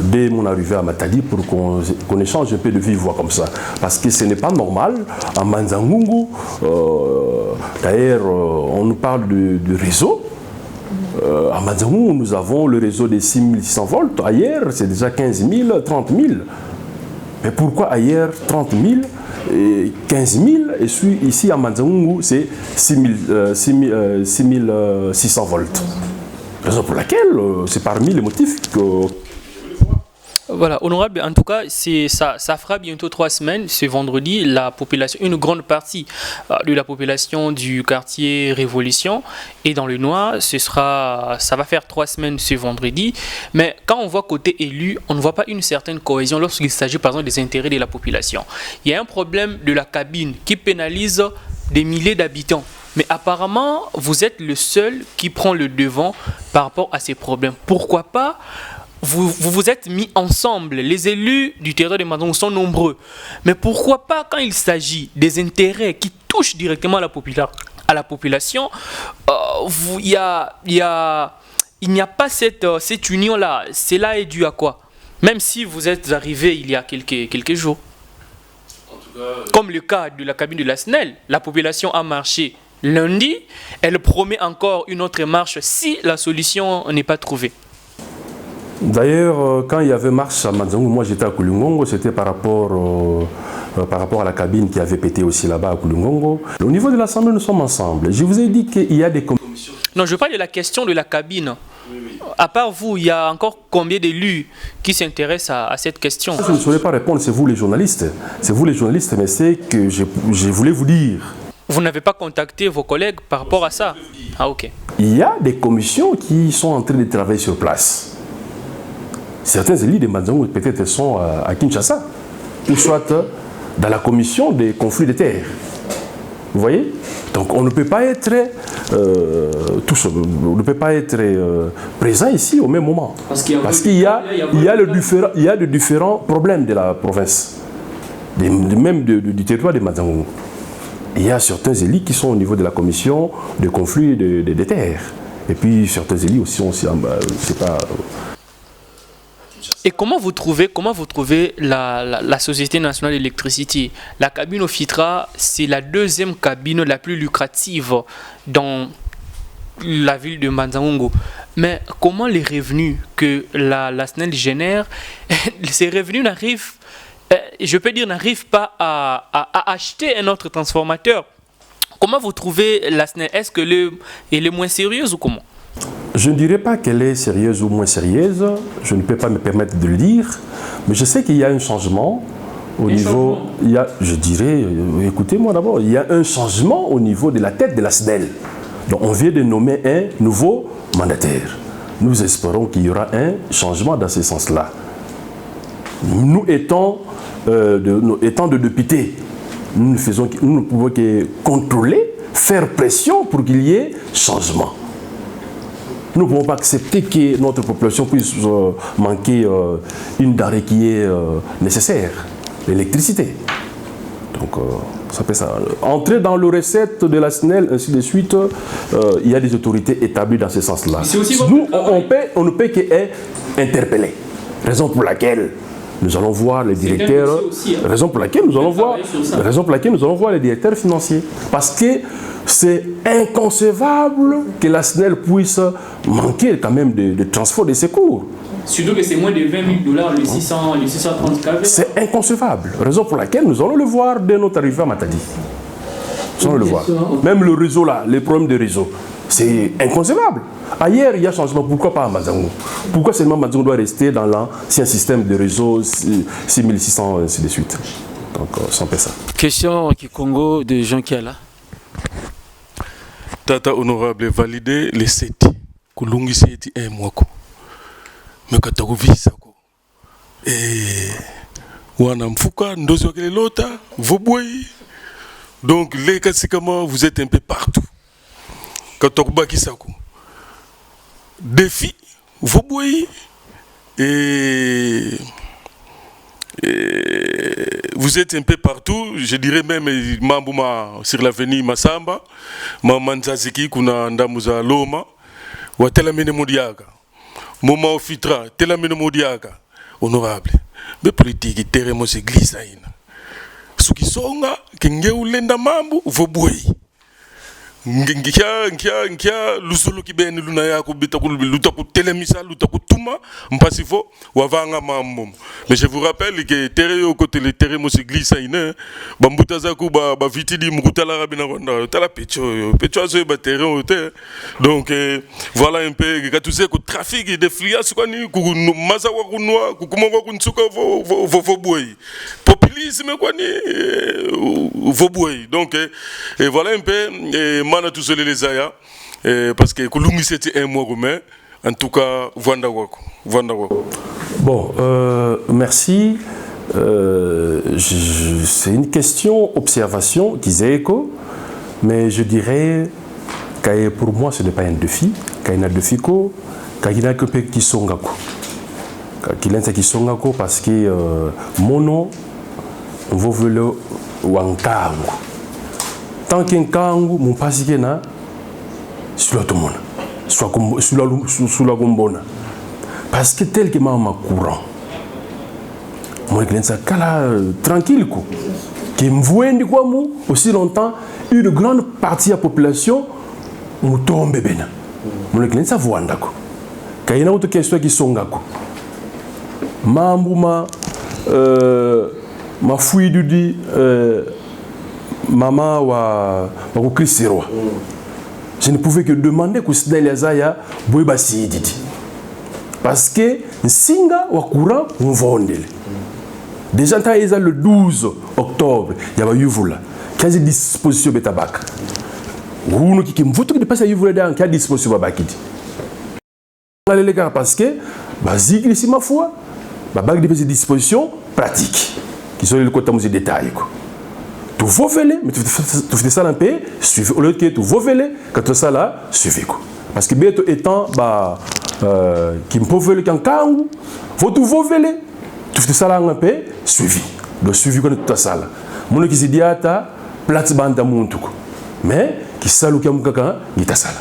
dès mon arrivée à Matadi pour qu'on échange un peu de vive voix comme ça. Parce que ce n'est pas normal. À Mbanzangougou, d'ailleurs, on nous parle de réseau. À Mbanzangougou, nous avons le réseau des 6600 volts. Ailleurs, c'est déjà 15 000, 30 000. Mais pourquoi ailleurs 30 000 et 15 000 et ici à Mbanzangougou, c'est 6600 volts. Raison pour laquelle, c'est parmi les motifs que... Voilà, honorable, en tout cas, ça fera bientôt 3 semaines, ce vendredi, la population, une grande partie de la population du quartier Révolution est dans le noir. Ça va faire 3 semaines ce vendredi, mais quand on voit côté élu, on ne voit pas une certaine cohésion lorsqu'il s'agit par exemple des intérêts de la population. Il y a un problème de la cabine qui pénalise des milliers d'habitants. Mais apparemment, vous êtes le seul qui prend le devant par rapport à ces problèmes. Pourquoi pas vous êtes mis ensemble, les élus du territoire de Mbanzangougou sont nombreux. Mais pourquoi pas quand il s'agit des intérêts qui touchent directement à la population, il n'y a pas cette union-là. Cela est dû à quoi? Même si vous êtes arrivé il y a quelques jours. Comme le cas de la cabine de la SNEL, la population a marché lundi, elle promet encore une autre marche si la solution n'est pas trouvée. D'ailleurs, quand il y avait marche à Manzango, moi j'étais à Kulungongo, c'était par rapport à la cabine qui avait pété aussi là-bas à Kulungongo. Au niveau de l'Assemblée, nous sommes ensemble. Je vous ai dit qu'il y a des commissions. Non, je parle de la question de la cabine. À part vous, il y a encore combien d'élus qui s'intéressent à cette question? Je ne saurais pas répondre, c'est vous les journalistes. C'est vous les journalistes, mais c'est que je voulais vous dire. Vous n'avez pas contacté vos collègues par rapport à ça? Ah, ok. Il y a des commissions qui sont en train de travailler sur place. Certains élus de Manzango peut-être sont à Kinshasa, ou soit dans la commission des conflits de terres. Vous voyez? Donc on ne peut pas être présent ici au même moment. Parce qu'il y a de différents problèmes de la province, même du territoire de Manzango. Il y a certains élus qui sont au niveau de la commission des conflits de terres. Et puis certains élus aussi, c'est pas... Et comment vous trouvez la Société nationale d'électricité? La cabine Ofitra, c'est la deuxième cabine la plus lucrative dans la ville de Manzango. Mais comment les revenus que la SNEL génère, ces revenus n'arrivent pas à acheter un autre transformateur? Comment vous trouvez la SNEL? Est-ce qu'elle est moins sérieuse ou comment? Je ne dirais pas qu'elle est sérieuse ou moins sérieuse, je ne peux pas me permettre de le dire, mais je sais qu'il y a un changement au niveau... écoutez-moi d'abord, il y a un changement au niveau de la tête de la SNEL. Donc on vient de nommer un nouveau mandataire. Nous espérons qu'il y aura un changement dans ce sens-là. Nous étant de députés, nous ne pouvons que contrôler, faire pression pour qu'il y ait changement. Nous ne pouvons pas accepter que notre population puisse manquer une denrée qui est nécessaire, l'électricité. Donc, ça fait ça. Entrer dans le recette de la SNEL, ainsi de suite, il y a des autorités établies dans ce sens-là. Nous, on ne peut qu'interpeller. Raison pour laquelle nous allons voir les directeurs. Raison pour laquelle nous allons voir les directeurs financiers. Parce que c'est inconcevable que la SNEL puisse manquer quand même de transport de secours. Surtout que c'est moins de $20 000, le 630 kV. C'est inconcevable. Raison pour laquelle nous allons le voir dès notre arrivée à Matadi. Nous allons le voir. Même le réseau là, les problèmes de réseau, c'est inconcevable. Ailleurs, il y a changement. Pourquoi pas à Manzango? Pourquoi seulement Manzango doit rester dans l'ancien système de réseau 6600, ainsi de suite? Donc, sans ça. Question qui Congo de Jean Kiala. Tata honorable validé les 7. Kulungi seti mwako. Mekata visa ko. Wana mfuka ndozo kele lota voboi. Donc les kasikama vous êtes un peu partout. Katokuba kisako. Défi voboi et vous êtes un peu partout, je dirais même Mambouma sur l'avenue Masamba, Mamanzaziki kuna ndamuza Loma, wa telamene modiaga. Moma Ofitra, telamene modiaga. Honorable. Mais politique terremo se glissa ina. Suki songa kenge ulenda mambo voboi. Nkia lusolo kibeni luna yako luta kutelemisa luta kutuma mpasifo wavanga mambo. Mais je vous rappelle que terre au côté le terre mo se glisse ina bambuta zaku ba vitidi mukutala rabina ronda tala pecho aso ba terrain au terre. Donc voilà un peu que tout ce trafic de flias kwani ku maza wa kunwa ku kumongo kunsuka vo boy. Populisme kwani vo boy. Donc et voilà un peu mana tout seul les aya parce que Kulungi c'était un mois romain. En tout cas, Vanda Wako. Bon, merci. C'est une question, observation, qui est écho, mais je dirais que pour moi, ce n'est pas un défi. Qu'il y a un défi, qu'il y a un peu qui sont parce que mon nom, on va vouloir Wankangu. Tant qu'un kangu, mon passé na, sur tout le monde. Sur la gombona. Parce que tel que maman courant, moi je suis tranquille, que me voyez quoi aussi longtemps une grande partie de la population tombe bena. Mon éclair ça voit ndako. Quand il y a une autre question qui sont ngako. Ma fouille du dit maman wa Christ roi. Je ne pouvais que demander que c'est les aya boiba si dit. Parce que singa wa courant on vondel. Déjà le 12 octobre, il y avait Yuvula. Quelle disposition de tabac? Vous qui me faut que de passer à Yuvula dans quelle disposition de tabac? Les gars, parce que, basique, ici, ma foi, bac de dispositions pratiques, qui sont les côtés de détails. Tu vas faire, mais tu fais ça en paix, suivez. Au lieu que tu vas faire, quand tu ça là, suivez. Parce que, bien étant, qui me peut faire le cancang, faut tout vous faire. Tu fais ça là en paix, suivi. Le suivi que tu as ça là. Mon qui se dit à ta place bande à mon tout. Mais qui salue qui a mon caca, il t'a ça là.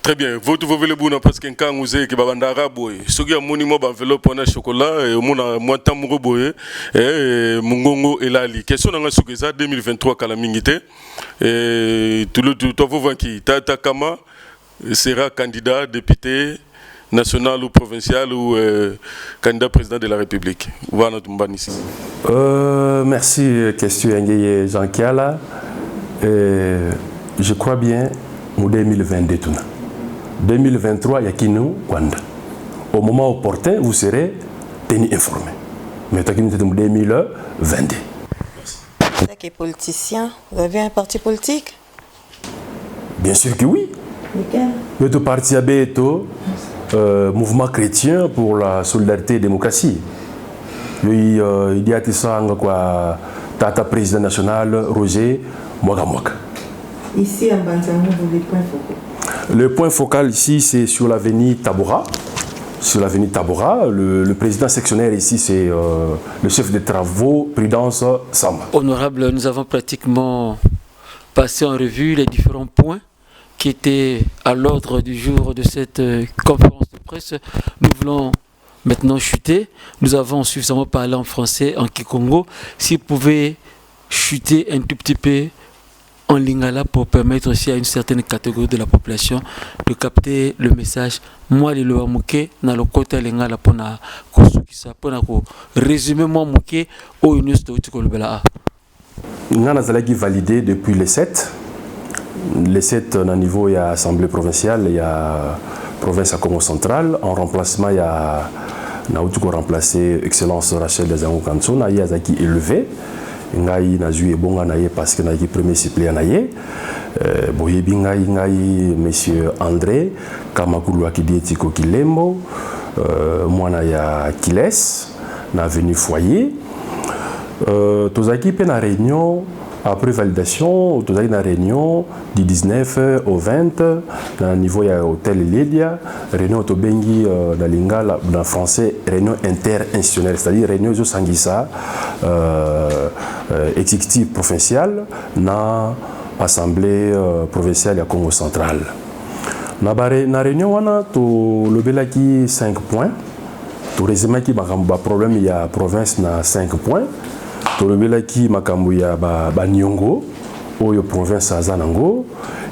Très bien. Votre volet bon parce qu'un quand vous êtes qui va vendre araboy. Ce qui a monument enveloppe en chocolat et mon montant mourboy et mongongo et lali. Question dans ce que ça 2023 calamité et tout le tout vous qui Tata Kama sera candidat député national ou provincial ou candidat président de la République. Voilà notre ban ici. Merci, question Jean Kiala. Je crois bien en 2022 tout. 2023, il y a qui nous, Wanda. Au moment opportun, vous serez tenu informé. Mais en 2022. Vous êtes politicien, vous avez un parti politique? Bien sûr que oui. Lequel? Notre parti Abeto, Mouvement chrétien pour la solidarité et la démocratie. Il y a ça, quoi, Tata président national, Roger Mwagamwaka. Ici, à Mbanzangou, vous avez le point focal. Le point focal ici, c'est sur l'avenue Tabora. Sur l'avenue Tabora, le président sectionnaire ici, c'est le chef de travaux, Prudence Samba. Honorable, nous avons pratiquement passé en revue les différents points qui étaient à l'ordre du jour de cette conférence de presse. Nous voulons maintenant chuter. Nous avons suffisamment parlé en français, en Kikongo. S'il pouvait chuter un tout petit peu en lingala pour permettre aussi à une certaine catégorie de la population de capter le message. Moi, les lois mouké, dans le côté lingala pour na kosukisa, pour na résumer moi mouké au union de Utikolbela. Nous avons validé depuis les 7. Les 7 au niveau il y a assemblée provinciale, il y a province à Congo central. En remplacement, il y a remplacé Excellence Rachel Dezango Kansona, il y a Zaki élevé. Ngai na joué bon anaye parce que na qui premier suppléant naye boyebi ngai monsieur André Kamakulu Akidetiko Kilembo mwana ya Kiles na venu foyer tozaki pe na réunion après validation tozaki na réunion du 19 au 20 na niveau ya hôtel Lydia réunion tobengi na lingala dans français réunion interinstitutionnelle c'est-à-dire réunion zo sangisa exécutif provincial na assemblée provinciale ya Congo central na réunion wana to lobelaki 5 points to rezemaki ba problème ya province na 5 points to lobelaki makambo ya ba nyongo oyo province azanango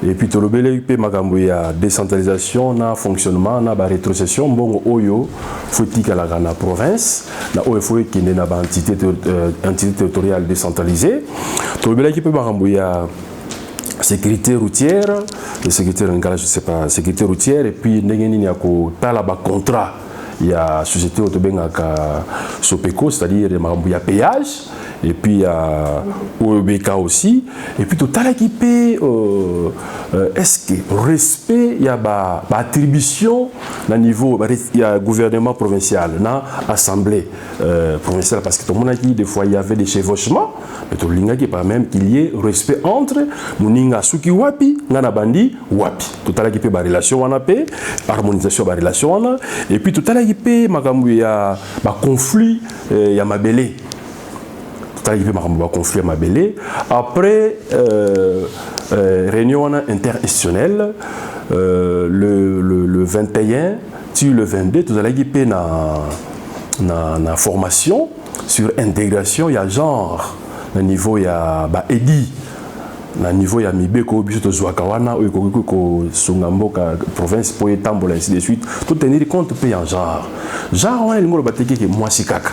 et puis to lobelaki pe makambo ya décentralisation na fonctionnement na ba rétrocession mbongo oyo fotika la na province na oyo faut kende na ba entité territoriale décentralisée to lobelaki pe makambo ya sécurité routière le sécurité je sais pas sécurité routière et puis ndengeni ya ko tala ba contrat ya société autobengaka Sopeco c'est-à-dire makambo ya péage et puis il y a OEBK aussi et puis total équipé est-ce que respect il y a attribution au niveau il y a gouvernement provincial na assemblée provinciale parce que tout le monde a dit des fois il y avait des chevauchements mais tout le monde a dit pas même qu'il y ait respect entre muninga suki wapi ngana bandi wapi total équipé ba relation wana pe harmonisation ba relation wana et puis total équipé makambo ya ba conflit ya mabele conflit à Mabélé. Après réunion interinstitutionnelle le 21 sur le 22 tout à l'heure na formation sur intégration il y a genre au niveau il y a EDI na niveau ya mibeko biso tozwaka wana oyo ekoki kosunga mboka province po etambola ainsi de suite to tenir compte pe en genre wana elingi oloba te keke mwasi kaka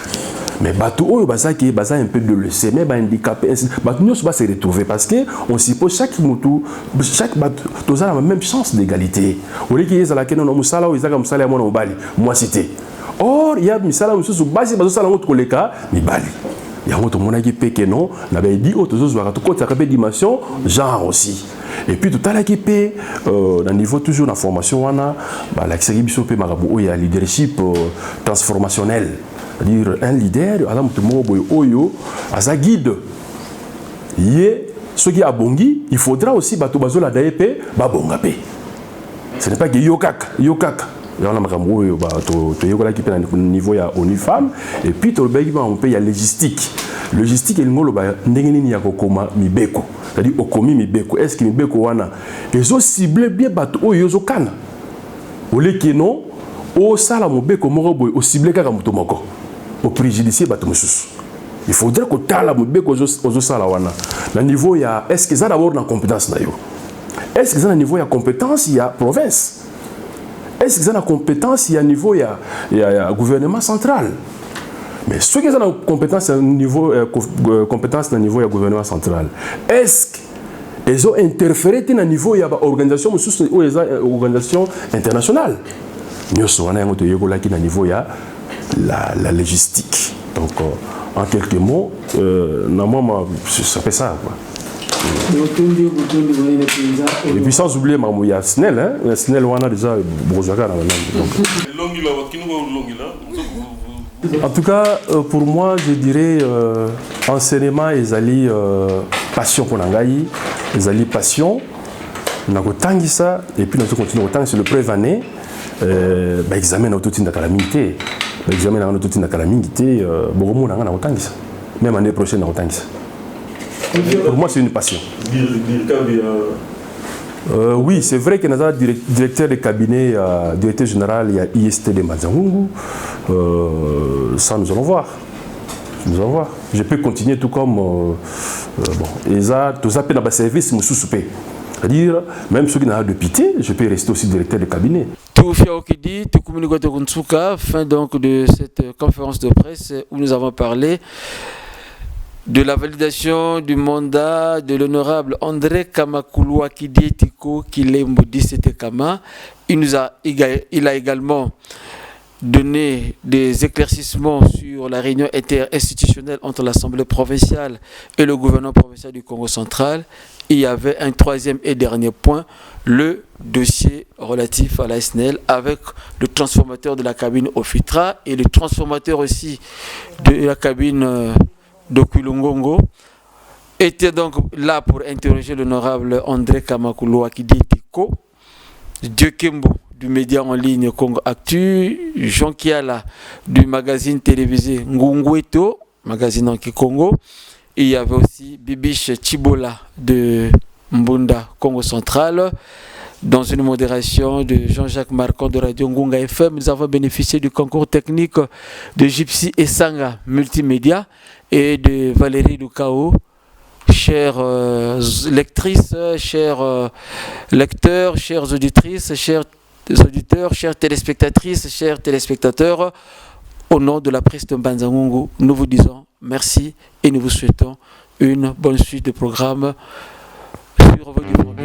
mais bato oyo baza un peu de laisser mais handicapé bato nyonso ba se retrouver parce que on suppose chaque bato tozala la même chance d'égalité oleki ezalaki nono mosala oyo ezaka mosala ya mwana mobali mwasi te or ya misala mosusu basi bazosala ngo koleka mibali yango tomonaki pe ke non na baedi oyo tozozwaka tokotaka pe dimension genre aussi et puis totalaki pe na niveau toujours na formation wana balakisaki biso pe makambo oyo ya leadership transformationnel. C'est-à-dire un leader, oyo aza guide. Ce qui a bongi, il faudra aussi bato bazola daepe babonga pe. Ce n'est pas que yokak. Il y a un niveau ya ONU femmes et puis on peut y a logistique. Logistique est le mot ndengeni ya kokoma mibeko. C'est-à-dire okomi mibeko. Est-ce que mibeko wana ezo ciblé bien bato oyo zo kana. Oleki non o sala mobeko moko boy o ciblé kaka moto moko. Au préjudice bato mosusu. Il faudrait que tala mobeko ozo sala wana. Na niveau ya est-ce que ça d'abord na compétence na yo. Est-ce que ça na niveau ya compétence ya province. Est-ce que ça na compétence ya niveau ya gouvernement central. Mais ce qui ça na compétence à niveau compétence na niveau ya gouvernement central. Est-ce que ils ont interféré na niveau ya organisation mosusu ou les organisation internationale. Nyoso wana yango to yekolaki na niveau ya la logistique. Donc, en quelques mots, ça fait ça. Quoi. Et puis sans oublier, il y a Snell. Hein? Snell, on a déjà Brozaka. En tout cas, pour moi, je dirais enseignement, ils allaient passion pour Nangaï, ils allaient passion. On a goûté ça, et puis nous continuons autant sur le preuve année. Examen au tout de la calamité. L'examen dans toute une calamité, même l'année prochaine, pour moi, c'est une passion. Oui, c'est vrai qu'il y a un directeur de cabinet, directeur général, il y a IST de Mazangungu. Ça, nous allons voir. Je peux continuer tout comme. Et ça, tout ça, dans le service, je suis c'est-à-dire, même ceux qui n'ont pas de pitié, je peux rester aussi directeur de cabinet. Fin donc de cette conférence de presse où nous avons parlé de la validation du mandat de l'honorable André Kamakulwa Kidietiko Kilembo Dissete Kama. Il a également donné des éclaircissements sur la réunion interinstitutionnelle entre l'Assemblée provinciale et le gouvernement provincial du Congo central. Il y avait un troisième et dernier point, le dossier relatif à la SNEL avec le transformateur de la cabine Ofitra et le transformateur aussi de la cabine d'Okulongongo était donc là pour interroger l'honorable André Kamakulwa Kidietiko, Dieu Kembo du média en ligne Congo Actu, Jean Kiala du magazine télévisé Ngungweto, magazine en Congo. Il y avait aussi Bibiche Chibola de Mbunda, Congo central. Dans une modération de Jean-Jacques Marcon de Radio Ngunga FM, nous avons bénéficié du concours technique de Gypsy Essanga Multimédia et de Valérie Lukao. Chères lectrices, chers lecteurs, chères auditrices, chers auditeurs, chères téléspectatrices, chers téléspectateurs, au nom de la presse de Mbanza-Ngungu, nous vous disons merci et nous vous souhaitons une bonne suite de programme sur vos livres.